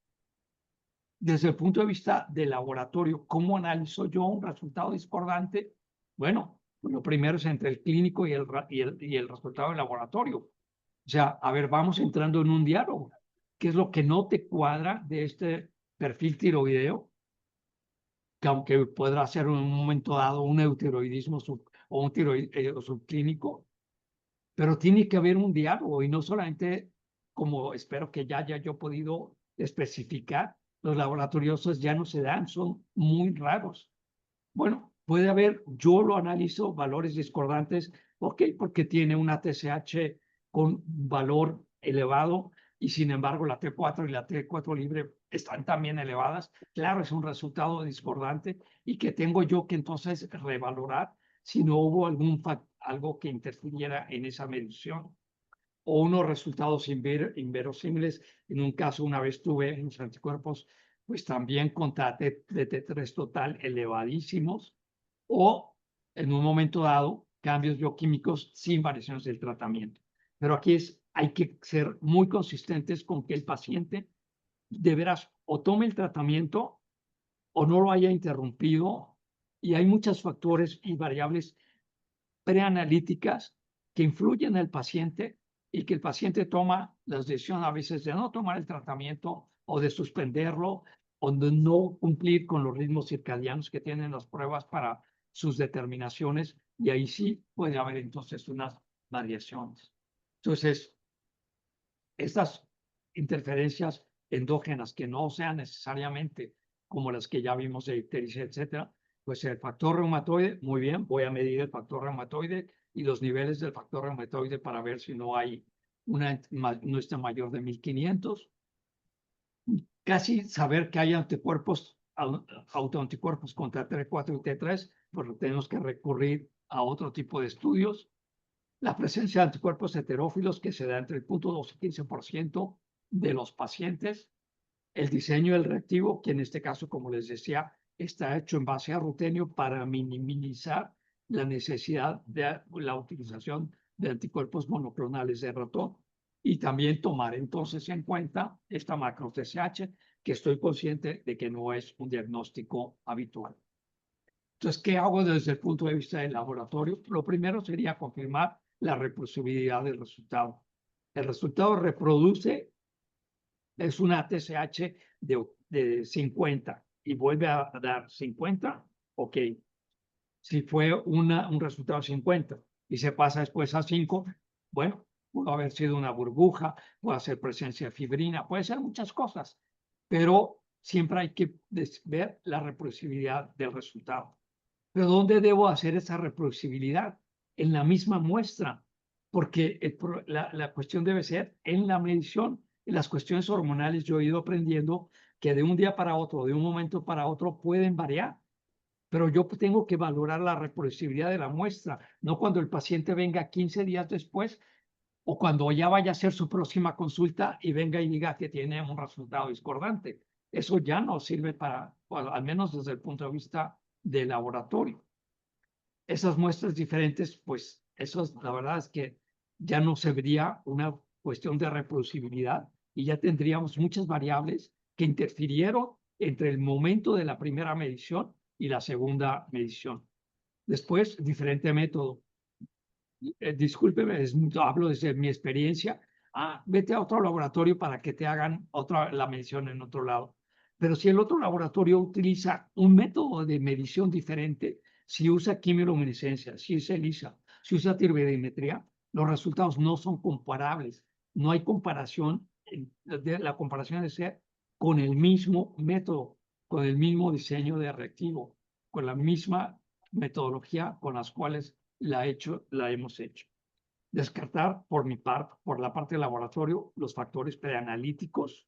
desde el punto de vista del laboratorio, cómo analizo yo un resultado discordante? Bueno, lo primero es entre el clínico y el resultado del laboratorio. O sea, a ver, vamos entrando en un diálogo. ¿Qué es lo que no te cuadra de este perfil tiroideo? Que aunque podrá ser en un momento dado un eutiroidismo o un tiroideo subclínico, pero tiene que haber un diálogo y no solamente, como espero que ya yo he podido especificar, los laboratorios ya no se dan, son muy raros. Bueno, puede haber, yo lo analizo, valores discordantes, ok, porque tiene una TSH con valor elevado y sin embargo la T4 y la T4 libre están también elevadas. Claro, es un resultado discordante y que tengo yo que entonces revalorar si no hubo algo que interfiriera en esa medición o unos resultados inverosímiles. En un caso, una vez tuve unos anticuerpos, pues también contra de T3 total elevadísimos, o en un momento dado, cambios bioquímicos sin variaciones del tratamiento. Pero aquí hay que ser muy consistentes con que el paciente de veras o tome el tratamiento o no lo haya interrumpido, y hay muchos factores y variables preanalíticas que influyen en el paciente y que el paciente toma las decisiones a veces de no tomar el tratamiento o de suspenderlo o de no cumplir con los ritmos circadianos que tienen las pruebas para sus determinaciones, y ahí sí puede haber entonces unas variaciones. Entonces, estas interferencias endógenas que no sean necesariamente como las que ya vimos de ictericia, etcétera, pues el factor reumatoide, muy bien, voy a medir el factor reumatoide y los niveles del factor reumatoide para ver si no hay no está mayor de 1500. Casi saber que hay anticuerpos, autoanticuerpos contra T4 y T3, pues tenemos que recurrir a otro tipo de estudios. La presencia de anticuerpos heterófilos que se da entre el 0.2 y 15% de los pacientes. El diseño del reactivo, que en este caso, como les decía, está hecho en base a rutenio para minimizar la necesidad de la utilización de anticuerpos monoclonales de ratón. Y también tomar entonces en cuenta esta macro TSH, que estoy consciente de que no es un diagnóstico habitual. Entonces, ¿qué hago desde el punto de vista del laboratorio? Lo primero sería confirmar la reproducibilidad del resultado. El resultado reproduce, es una TSH de 50 y vuelve a dar 50, ok. Si fue un resultado 50 y se pasa después a 5, bueno, puede haber sido una burbuja, puede ser presencia de fibrina, puede ser muchas cosas, pero siempre hay que ver la reproducibilidad del resultado. Pero ¿dónde debo hacer esa reproducibilidad? En la misma muestra, porque la cuestión debe ser en la medición. En las cuestiones hormonales yo he ido aprendiendo que de un día para otro, de un momento para otro, pueden variar. Pero yo tengo que valorar la reproducibilidad de la muestra, no cuando el paciente venga 15 días después o cuando ya vaya a hacer su próxima consulta y venga y diga que tiene un resultado discordante. Eso ya no sirve para, bueno, al menos desde el punto de vista del laboratorio. Esas muestras diferentes, pues eso la verdad es que ya no se vería una cuestión de reproducibilidad y ya tendríamos muchas variables que interfirieron entre el momento de la primera medición y la segunda medición. Después, diferente método. discúlpeme, hablo desde mi experiencia. Vete a otro laboratorio para que te hagan la medición en otro lado. Pero si el otro laboratorio utiliza un método de medición diferente, si usa quimiluminiscencia, si usa ELISA, si usa turbidimetría, los resultados no son comparables. No hay comparación. La comparación debe ser con el mismo método, con el mismo diseño de reactivo, con la misma metodología con las cuales la hemos hecho. Descartar por la parte del laboratorio los factores preanalíticos,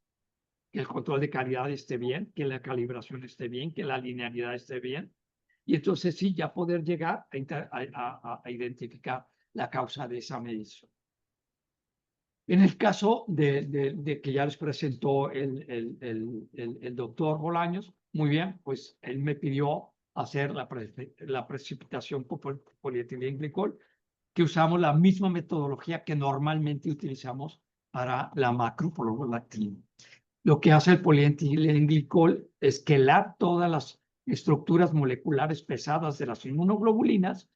que el control de calidad esté bien, que la calibración esté bien, que la linealidad esté bien. Y entonces sí, ya poder llegar a identificar la causa de esa medición. En el caso de que ya les presentó el doctor Bolaños, muy bien, pues él me pidió hacer la precipitación por polietilenglicol, que usamos la misma metodología que normalmente utilizamos para la macroprolactina. Lo que hace el polietilenglicol es quelar todas las estructuras moleculares pesadas de las inmunoglobulinas,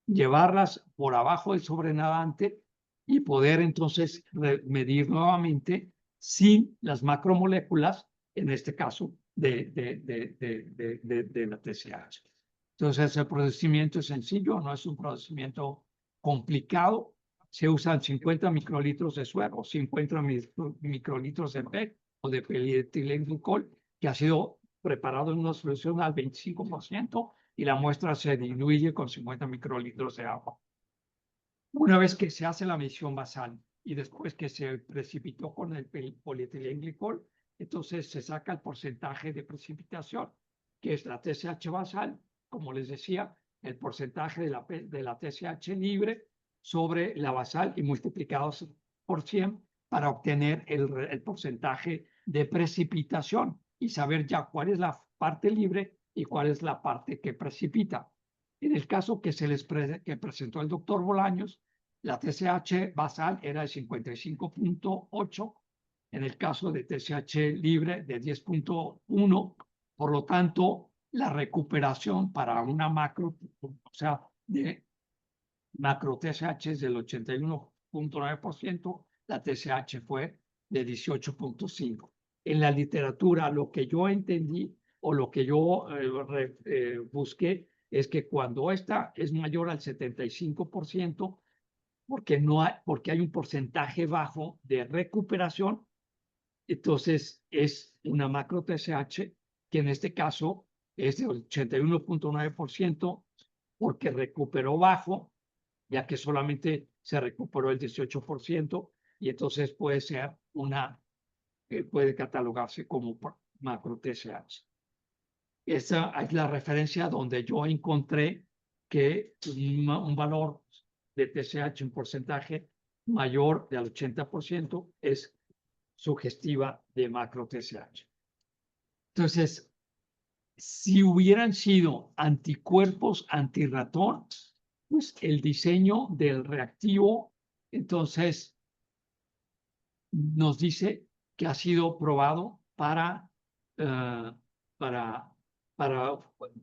llevarlas por abajo del sobrenadante y poder entonces medir nuevamente sin las macromoléculas, en este caso de la TSH. Entonces el procedimiento es sencillo, no es un procedimiento complicado. Se usan 50 microlitros de suero, 50 microlitros de PEG o de polietilenglicol, que ha sido preparado en una solución al 25% y la muestra se diluye con 50 microlitros de agua. Una vez que se hace la medición basal y después que se precipitó con el polietilenglicol, entonces se saca el porcentaje de precipitación, que es la TSH basal, como les decía, el porcentaje de la TSH libre sobre la basal y multiplicados por 100 para obtener el porcentaje de precipitación y saber ya cuál es la parte libre y cuál es la parte que precipita. En el caso que que presentó el doctor Bolaños, la TSH basal era de 55.8, en el caso de TSH libre de 10.1, por lo tanto, la recuperación para una macro, o sea, de macro TSH es del 81.9%, la TSH fue de 18.5. En la literatura, lo que yo entendí o lo que yo busqué es que cuando esta es mayor al 75%, porque hay un porcentaje bajo de recuperación, entonces es una macro TSH que en este caso es del 81.9% porque recuperó bajo, ya que solamente se recuperó el 18% y entonces puede catalogarse como macro TSH. Esa es la referencia donde yo encontré que un valor de TSH en porcentaje mayor del 80% es sugestiva de macro TSH. Entonces, si hubieran sido anticuerpos antirratón, pues el diseño del reactivo, entonces, nos dice que ha sido probado para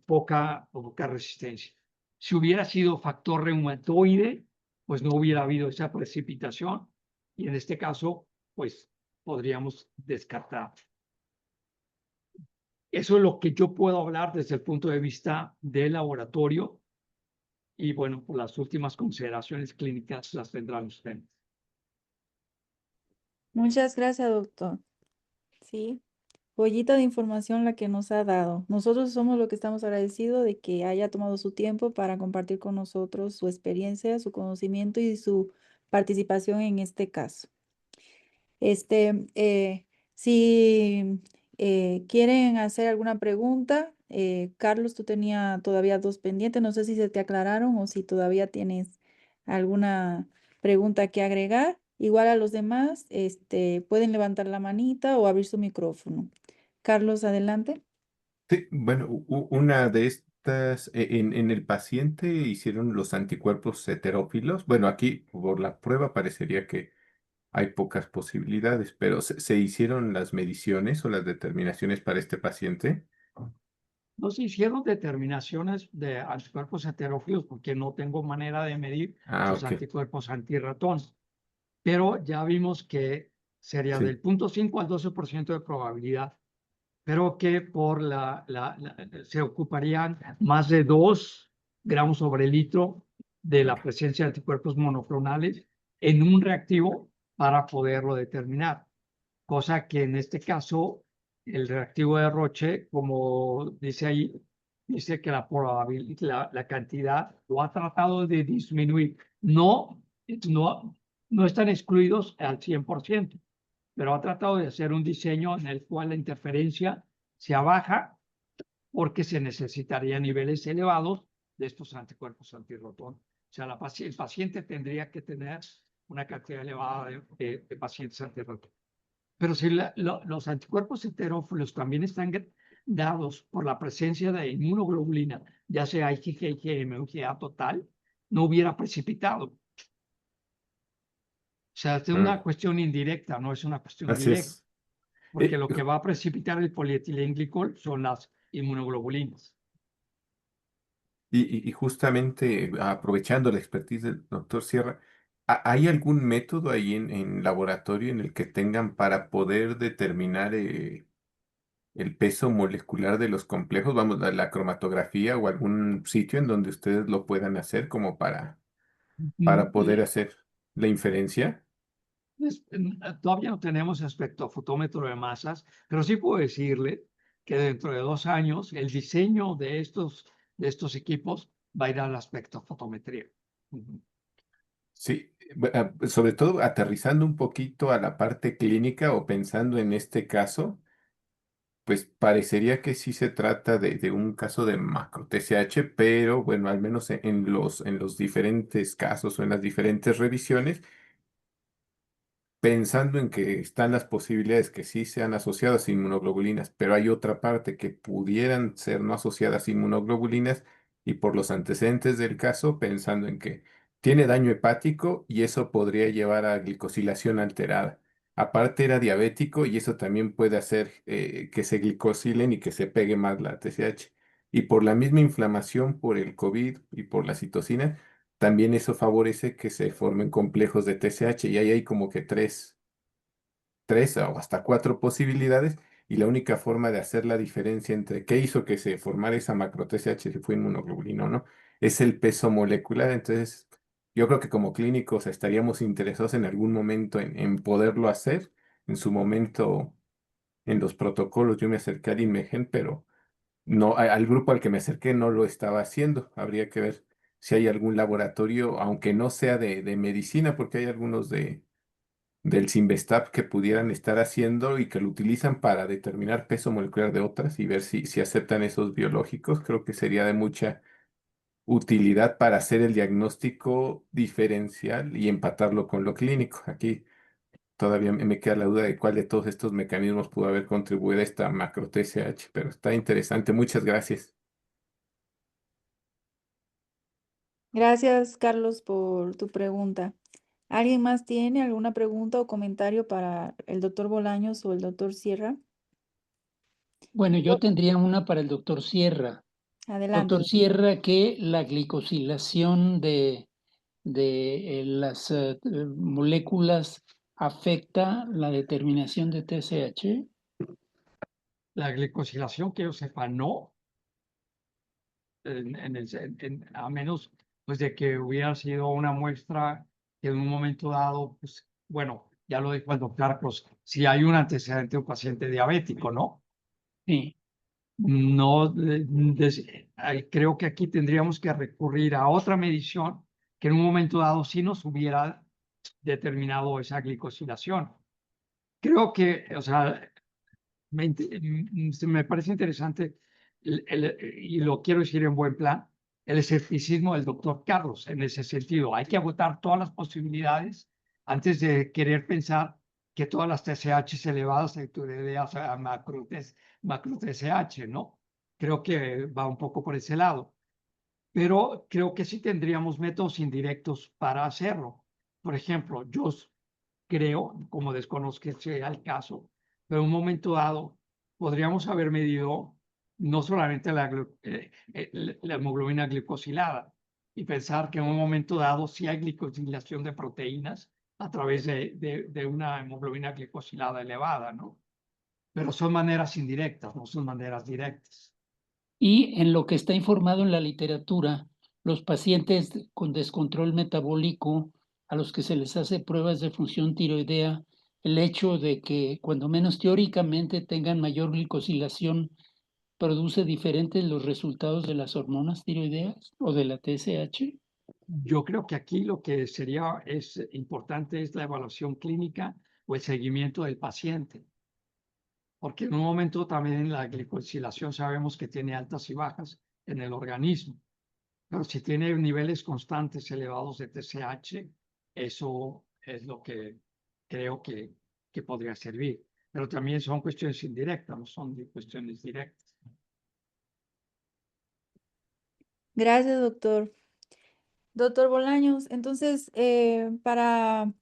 poca resistencia. Si hubiera sido factor reumatoide, pues no hubiera habido esa precipitación y en este caso, pues podríamos descartar. Eso es lo que yo puedo hablar desde el punto de vista del laboratorio y bueno, por las últimas consideraciones clínicas las tendrán ustedes. Muchas gracias, doctor. Sí, joyita de información la que nos ha dado. Nosotros somos lo que estamos agradecidos de que haya tomado su tiempo para compartir con nosotros su experiencia, su conocimiento y su participación en este caso. Si quieren hacer alguna pregunta, Carlos, tú tenías todavía dos pendientes, no sé si se te aclararon o si todavía tienes alguna pregunta que agregar. Igual a los demás, pueden levantar la manita o abrir su micrófono. Carlos, adelante. Sí, bueno, una de estas, en el paciente hicieron los anticuerpos heterófilos. Bueno, aquí por la prueba parecería que hay pocas posibilidades, pero se hicieron las mediciones o las determinaciones para este paciente. No se hicieron determinaciones de anticuerpos heterófilos porque no tengo manera de medir sus Ok. anticuerpos antirratón. Pero ya vimos que sería Sí. del 0.5 al 12% de probabilidad, pero que se ocuparían más de 2 gramos sobre litro de la Ok. presencia de anticuerpos monoclonales en un reactivo para poderlo determinar. Cosa que en este caso, el reactivo de Roche, como dice ahí, dice que la cantidad lo ha tratado de disminuir. No están excluidos al 100%, pero ha tratado de hacer un diseño en el cual la interferencia sea baja porque se necesitaría niveles elevados de estos anticuerpos antirrotón. O sea, el paciente tendría que tener una cantidad elevada de pacientes antirrotón. Pero si los anticuerpos heterófilos también están dados por la presencia de inmunoglobulina, ya sea IgG, IgM o IgA total, no hubiera precipitado. O sea, es una Mm, cuestión indirecta, no es una cuestión así directa, es. porque lo que va a precipitar el polietilenglicol son las inmunoglobulinas. Y justamente aprovechando la expertise del doctor Sierra, ¿hay algún método ahí en laboratorio en el que tengan para poder determinar el peso molecular de los complejos? Vamos, la cromatografía o algún sitio en donde ustedes lo puedan hacer como para poder hacer la inferencia. Todavía no tenemos espectrofotómetro de masas, pero sí puedo decirle que dentro de 2 años el diseño de estos equipos va a ir a la espectrofotometría. Sí, sobre todo aterrizando un poquito a la parte clínica o pensando en este caso. Pues parecería que sí se trata de un caso de macro TSH, pero bueno, al menos en los diferentes casos o en las diferentes revisiones, pensando en que están las posibilidades que sí sean asociadas a inmunoglobulinas, pero hay otra parte que pudieran ser no asociadas a inmunoglobulinas y por los antecedentes del caso, pensando en que tiene daño hepático y eso podría llevar a glicosilación alterada. Aparte era diabético y eso también puede hacer que se glicosilen y que se pegue más la TSH. Y por la misma inflamación por el COVID y por la citocina, también eso favorece que se formen complejos de TSH y ahí hay como que tres o hasta cuatro posibilidades y la única forma de hacer la diferencia entre qué hizo que se formara esa macro TSH, si fue inmunoglobulina o no, es el peso molecular. Entonces, yo creo que como clínicos estaríamos interesados en algún momento en poderlo hacer. En su momento, en los protocolos, yo me acerqué al INMEGEN, pero no, al grupo al que me acerqué no lo estaba haciendo. Habría que ver si hay algún laboratorio, aunque no sea de medicina, porque hay algunos del Simvestab que pudieran estar haciendo y que lo utilizan para determinar peso molecular de otras y ver si aceptan esos biológicos. Creo que sería de mucha utilidad para hacer el diagnóstico diferencial y empatarlo con lo clínico. Aquí todavía me queda la duda de cuál de todos estos mecanismos pudo haber contribuido a esta macro TSH, pero está interesante. Muchas gracias. Gracias, Carlos, por tu pregunta. ¿Alguien más tiene alguna pregunta o comentario para el doctor Bolaños o el doctor Sierra? Bueno, yo tendría una para el doctor Sierra. Adelante, Doctor doctor. Sierra, que la glicosilación de las moléculas afecta la determinación de TSH. La glicosilación, que yo sepa, no, a menos pues, de que hubiera sido una muestra que en un momento dado, pues, bueno, ya lo dijo el doctor Carlos, si hay un antecedente de un paciente diabético, ¿no? Sí, No, creo que aquí tendríamos que recurrir a otra medición que en un momento dado sí nos hubiera determinado esa glicosilación. Creo que, o sea, me parece interesante y lo quiero decir en buen plan, el escepticismo del doctor Carlos en ese sentido. Hay que agotar todas las posibilidades antes de querer pensar que todas las TSH elevadas equivaldrían a macro TSH, ¿no? Creo que va un poco por ese lado, pero creo que sí tendríamos métodos indirectos para hacerlo. Por ejemplo, yo creo, como desconozco que sea el caso, pero en un momento dado podríamos haber medido no solamente la hemoglobina glicosilada, y pensar que en un momento dado sí hay glicosilación de proteínas a través de una hemoglobina glicosilada elevada, ¿no? Pero son maneras indirectas, no son maneras directas. Y en lo que está informado en la literatura, los pacientes con descontrol metabólico a los que se les hace pruebas de función tiroidea, el hecho de que cuando menos teóricamente tengan mayor glicosilación produce diferentes los resultados de las hormonas tiroideas o de la TSH. Yo creo que aquí lo que es importante es la evaluación clínica o el seguimiento del paciente, porque en un momento también la glicosilación sabemos que tiene altas y bajas en el organismo, pero si tiene niveles constantes elevados de TSH, eso es lo que creo que podría servir. Pero también son cuestiones indirectas, no son cuestiones directas. Gracias, doctor. Doctor Bolaños, entonces, al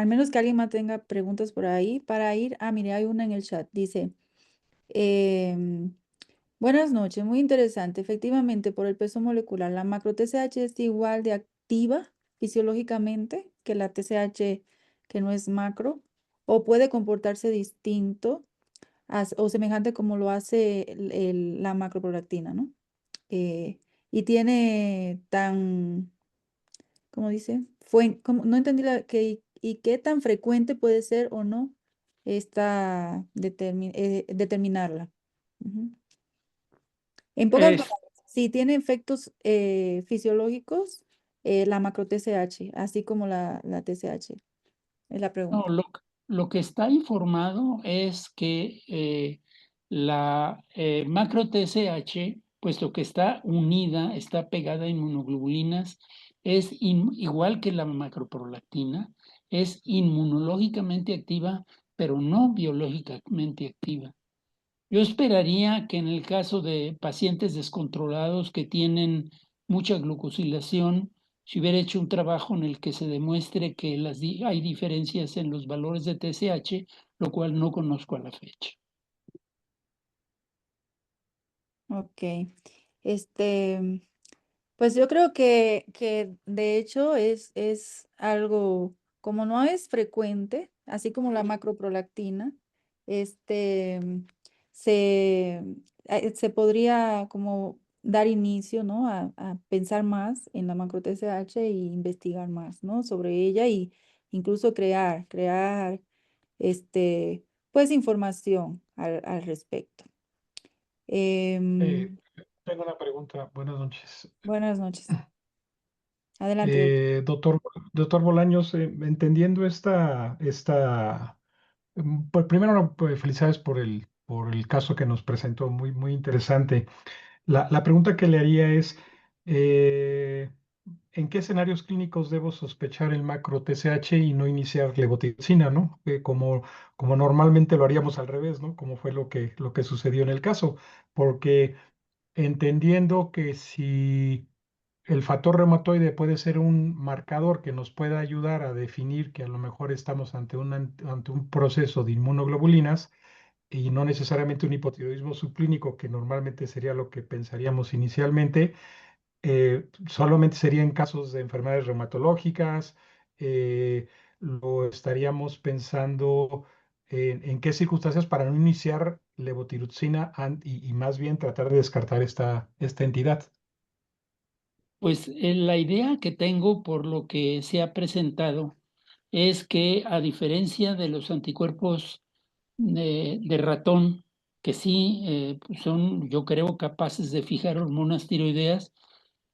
menos que alguien más tenga preguntas por ahí, para ir, mire, hay una en el chat, dice, buenas noches, muy interesante. Efectivamente, por el peso molecular, la macro TSH es igual de activa fisiológicamente que la TSH que no es macro, o puede comportarse distinto o semejante como lo hace la macroprolactina, ¿no? Y tiene ¿cómo dice? No entendí y qué tan frecuente puede ser o no determinarla. Ujú. En pocas Es, palabras, si tiene efectos fisiológicos, la macro TSH, así como la TSH, es la No, pregunta. lo que está informado es que la macro TSH, puesto que está unida, está pegada a inmunoglobulinas, es igual que la macroprolactina, es inmunológicamente activa, pero no biológicamente activa. Yo esperaría que en el caso de pacientes descontrolados que tienen mucha glucosilación, si hubiera hecho un trabajo en el que se demuestre que hay diferencias en los valores de TSH, lo cual no conozco a la fecha. Ok. Este, pues yo creo que de hecho es algo, como no es frecuente, así como la macroprolactina, este, se podría como dar inicio, ¿no? A pensar más en la macro TSH e investigar más, ¿no? Sobre ella y incluso crear, pues información al respecto. Em, Tengo una pregunta. Buenas noches. buenas noches. Adelante, doctor. Doctor Bolaños, entendiendo pues primero, no, pues, felicidades por el caso que nos presentó, muy, muy interesante. La pregunta que le haría es, eh, ¿en qué escenarios clínicos debo sospechar el macro TSH y no iniciar levotiroxina, ¿no? Como normalmente lo haríamos al revés, ¿no? Como fue lo que sucedió en el caso. Porque entendiendo que si el factor reumatoide puede ser un marcador que nos pueda ayudar a definir que a lo mejor estamos ante un proceso de inmunoglobulinas y no necesariamente un hipotiroidismo subclínico, que normalmente sería lo que pensaríamos inicialmente. Solamente sería en casos de enfermedades reumatológicas. Lo estaríamos pensando en qué circunstancias para no iniciar levotiroxina y más bien tratar de descartar esta entidad. Pues la idea que tengo por lo que se ha presentado es que a diferencia de los anticuerpos de ratón, que sí son, yo creo, capaces de fijar hormonas tiroideas,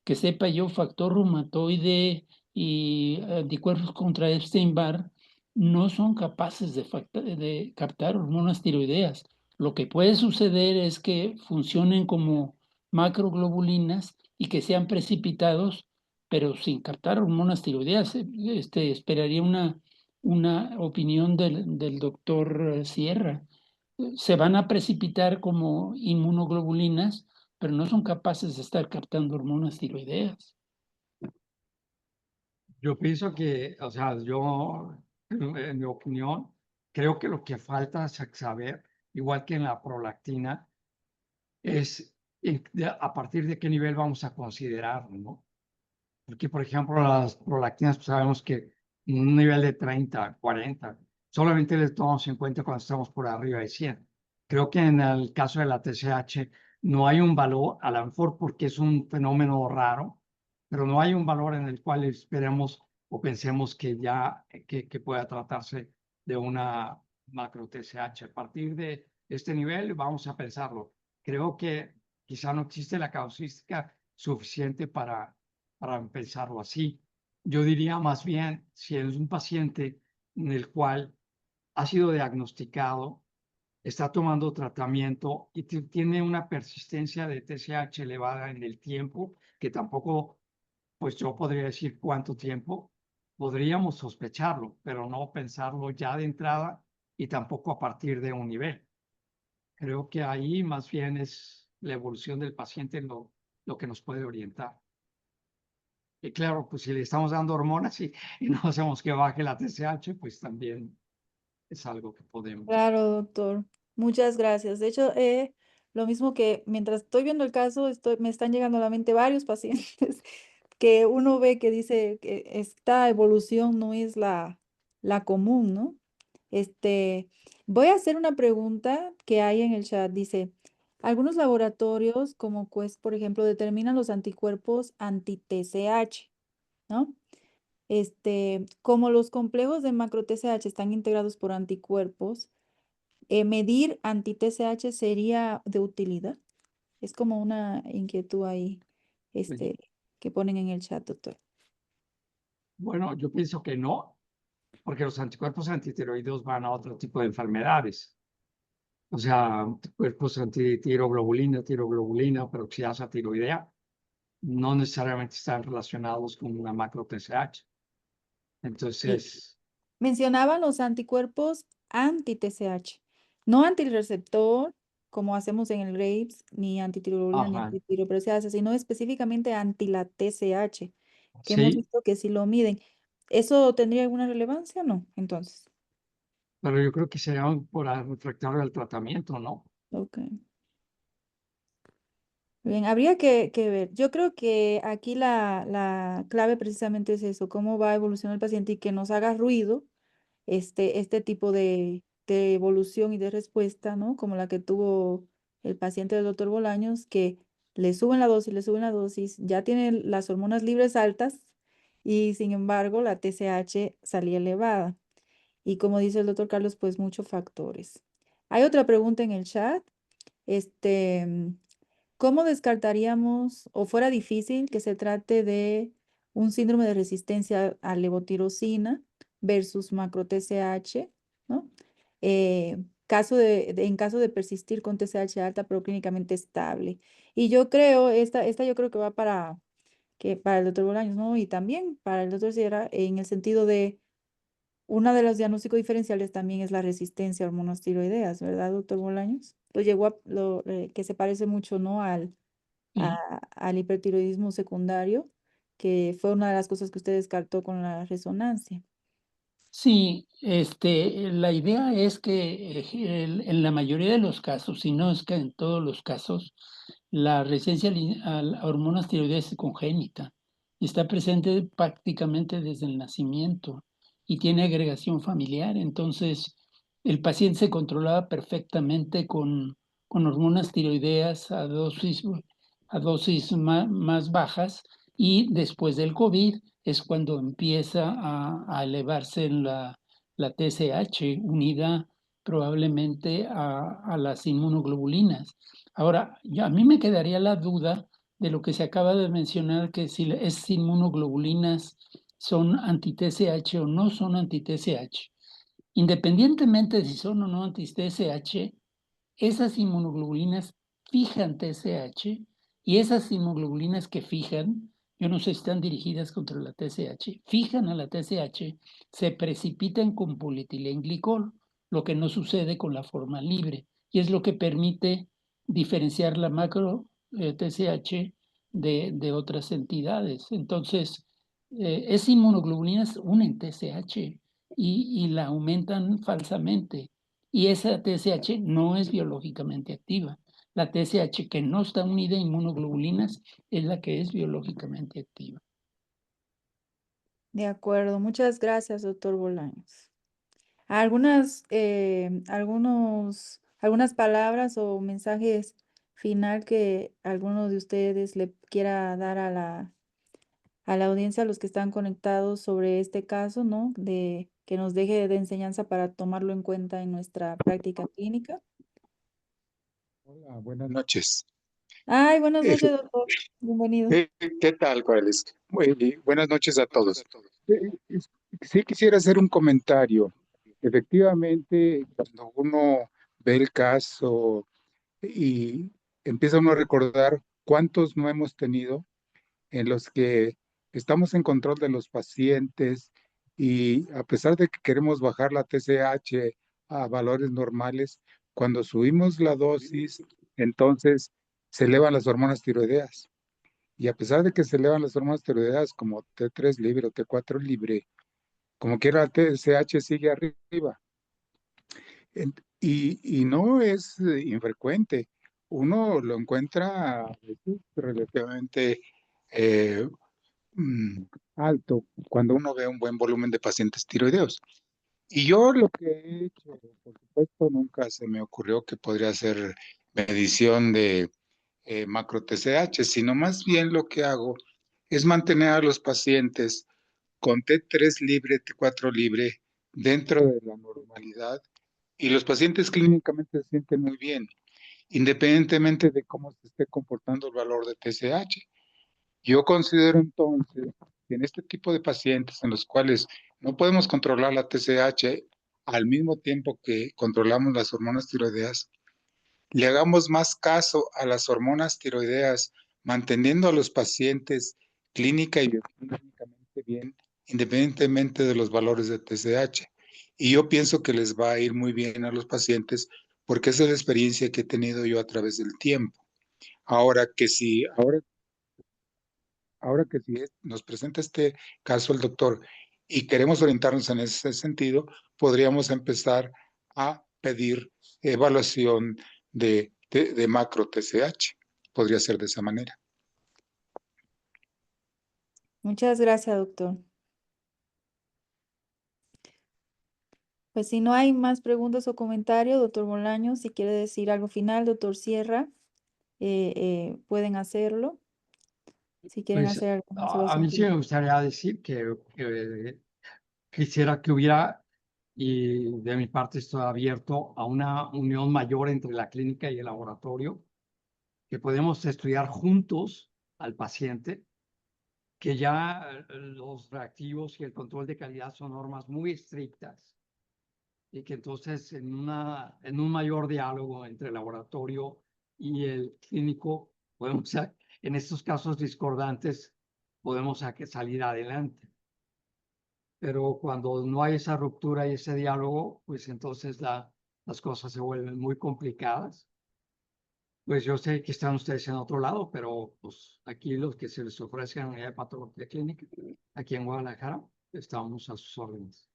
que sepa yo, factor reumatoide y anticuerpos contra Epstein-Barr no son capaces de captar hormonas tiroideas. Lo que puede suceder es que funcionen como macroglobulinas y que sean precipitados, pero sin captar hormonas tiroideas. Esperaría una opinión del doctor Sierra. Se van a precipitar como inmunoglobulinas, pero no son capaces de estar captando hormonas tiroideas. Yo pienso que, o sea, en mi opinión, creo que lo que falta es saber igual que en la prolactina, es a partir de qué nivel vamos a considerar, ¿no? Porque, por ejemplo, las prolactinas, pues sabemos que un nivel de 30, 40, solamente les tomamos en cuenta cuando estamos por arriba de 100. Creo que en el caso de la TSH no hay un valor, a lo mejor porque es un fenómeno raro, pero no hay un valor en el cual esperemos o pensemos que ya que pueda tratarse de una macro TSH. A partir de este nivel vamos a pensarlo. Creo que quizá no existe la causística suficiente para pensarlo así. Yo diría más bien, si es un paciente en el cual ha sido diagnosticado, está tomando tratamiento y tiene una persistencia de TSH elevada en el tiempo, que tampoco, pues yo podría decir cuánto tiempo, podríamos sospecharlo, pero no pensarlo ya de entrada y tampoco a partir de un nivel. Creo que ahí más bien es la evolución del paciente lo que nos puede orientar. Y claro, pues si le estamos dando hormonas y no hacemos que baje la TSH, pues también es algo que podemos. Claro, doctor. Muchas gracias. De hecho, lo mismo que mientras estoy viendo el caso, me están llegando a la mente varios pacientes que uno ve que dice que esta evolución no es la común, ¿no? Voy a hacer una pregunta que hay en el chat. Dice, algunos laboratorios como Quest, por ejemplo, determinan los anticuerpos anti-TSH, ¿no? Como los complejos de macro-TSH están integrados por anticuerpos, medir anti-TSH sería de utilidad. Es como una inquietud ahí, que ponen en el chat, doctor. Bueno, yo pienso que no, porque los anticuerpos antitiroideos van a otro tipo de enfermedades. O sea, anticuerpos tiroglobulina, peroxidasa tiroidea, no necesariamente están relacionados con una macro TSH. Sí. Entonces, Mencionaban los anticuerpos anti-TSH, no antirreceptor, como hacemos en el Graves, ni antitiroglobulina, ni ajá, antitiroperoxidasa, sino específicamente anti la TSH, que hemos sí, visto que sí lo miden. ¿Eso tendría alguna relevancia o no? Entonces, pero yo creo que sería por refractario al tratamiento, ¿no? ok. Bien, habría que ver. Yo creo que aquí la clave precisamente es eso, cómo va a evolucionar el paciente y que nos haga ruido este tipo de evolución y de respuesta, ¿no? Como la que tuvo el paciente del doctor Bolaños, que le suben la dosis, ya tiene las hormonas libres altas y sin embargo la TSH salía elevada. Y como dice el doctor Carlos, pues muchos factores. Hay otra pregunta en el chat. Este, ¿Cómo descartaríamos o fuera difícil que se trate de un síndrome de resistencia a levotirosina versus macro TSH, ¿no? En caso de persistir con TSH alta pero clínicamente estable. Y yo creo, esta yo creo que va para el doctor Bolaños, ¿no? Y también para el doctor Sierra, en el sentido de uno de los diagnósticos diferenciales también es la resistencia a hormonas tiroideas, ¿verdad, doctor Bolaños? Que se parece mucho, ¿no? Sí. Al hipertiroidismo secundario, que fue una de las cosas que usted descartó con la resonancia. Sí, la idea es que en la mayoría de los casos, si no es que en todos los casos, la resistencia a hormonas tiroideas es congénita y está presente prácticamente desde el nacimiento y tiene agregación familiar. Entonces, el paciente se controlaba perfectamente con hormonas tiroideas a dosis más bajas, y después del COVID es cuando empieza a elevarse la TSH unida probablemente a las inmunoglobulinas. Ahora, a mí me quedaría la duda de lo que se acaba de mencionar, que si esas inmunoglobulinas son anti-TSH o no son anti-TSH. Independientemente de si son o no anti-TSH, esas inmunoglobulinas fijan TSH, y esas inmunoglobulinas que fijan, yo no sé si están dirigidas contra la TSH, fijan a la TSH, se precipitan con polietilenglicol, lo que no sucede con la forma libre, y es lo que permite diferenciar la macro TSH de otras entidades. Entonces, esas inmunoglobulinas unen TSH y la aumentan falsamente. y esa TSH no es biológicamente activa. La TSH que no está unida a inmunoglobulinas es la que es biológicamente activa. De acuerdo, muchas gracias, doctor Bolaños. Algunas palabras o mensajes final que alguno de ustedes le quiera dar a la audiencia, a los que están conectados sobre este caso, ¿no? De que nos deje de enseñanza para tomarlo en cuenta en nuestra práctica clínica. Hola, buenas noches. Ay, buenas Eh, noches, doctor. Bienvenido. ¿Qué tal, Corales? Buenas noches a todos. Eh, Sí quisiera hacer un comentario. Efectivamente, cuando uno ve el caso y empieza uno a recordar cuántos no hemos tenido en los que estamos en control de los pacientes y a pesar de que queremos bajar la TSH a valores normales, cuando subimos la dosis, entonces se elevan las hormonas tiroideas. Y a pesar de que se elevan las hormonas tiroideas como T3 libre o T4 libre, como quiera la TSH sigue arriba. Y no es infrecuente. Uno lo encuentra a veces relativamente eh, mm, alto cuando uno ve un buen volumen de pacientes tiroideos. Y yo lo que he hecho, por supuesto, nunca se me ocurrió que podría ser medición de macro TSH, sino más bien lo que hago es mantener a los pacientes con T3 libre, T4 libre dentro de la normalidad y los pacientes clínicamente se sienten muy bien, independientemente de cómo se esté comportando el valor de TSH. Yo considero entonces que en este tipo de pacientes en los cuales no podemos controlar la TSH al mismo tiempo que controlamos las hormonas tiroideas, le hagamos más caso a las hormonas tiroideas, manteniendo a los pacientes clínica y bioquímicamente bien, independientemente de los valores de TSH. Y yo pienso que les va a ir muy bien a los pacientes porque esa es la experiencia que he tenido yo a través del tiempo. Ahora que si nos presenta este caso el doctor y queremos orientarnos en ese sentido, podríamos empezar a pedir evaluación de macro TSH. Podría ser de esa manera. Muchas gracias, doctor. Pues si no hay más preguntas o comentarios, doctor Bolaños, si quiere decir algo final, doctor Sierra, pueden hacerlo. Si quieren Pues hacer alguna a observación mí sí me final. gustaría decir que quisiera que hubiera, y de mi parte estoy abierto a una unión mayor entre la clínica y el laboratorio, que podemos estudiar juntos al paciente, que ya los reactivos y el control de calidad son normas muy estrictas y que entonces en un mayor diálogo entre el laboratorio y el clínico podemos, en estos casos discordantes, podemos salir adelante. Pero cuando no hay esa ruptura y ese diálogo, pues entonces las cosas se vuelven muy complicadas. Pues yo sé que están ustedes en otro lado, pero pues aquí los que se les ofrezcan de patología clínica, aquí en Guadalajara, estamos a sus órdenes.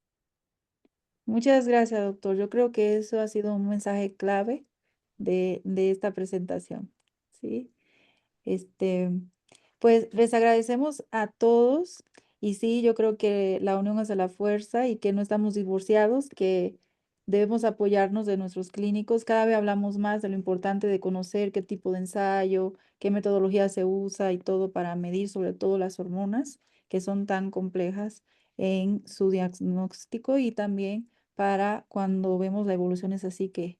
Muchas gracias, doctor. Yo creo que eso ha sido un mensaje clave de esta presentación. ¿Sí? Pues les agradecemos a todos y sí, yo creo que la unión hace la fuerza y que no estamos divorciados, que debemos apoyarnos de nuestros clínicos. Cada vez hablamos más de lo importante de conocer qué tipo de ensayo, qué metodología se usa y todo para medir sobre todo las hormonas que son tan complejas en su diagnóstico y también para cuando vemos la evolución es así que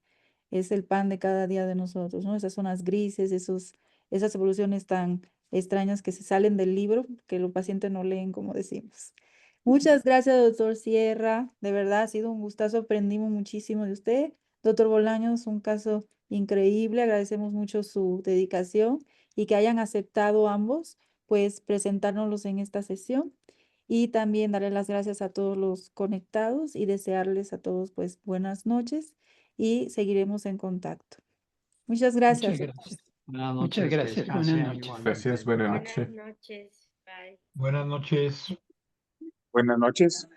es el pan de cada día de nosotros, ¿no? Esas zonas grises, esas evoluciones tan extrañas que se salen del libro, que los pacientes no leen, como decimos. Muchas gracias, doctor Sierra. De verdad, ha sido un gustazo. Aprendimos muchísimo de usted. Doctor Bolaños, un caso increíble. Agradecemos mucho su dedicación y que hayan aceptado ambos, pues, presentárnoslos en esta sesión. Y también darle las gracias a todos los conectados y desearles a todos, pues, buenas noches y seguiremos en contacto. Muchas gracias. Muchas gracias. Buenas Muchas noches, que gracias. Buenas descansen noches. igualmente. Gracias, buena Buenas noche. noches. Bye. Buenas noches. Buenas noches.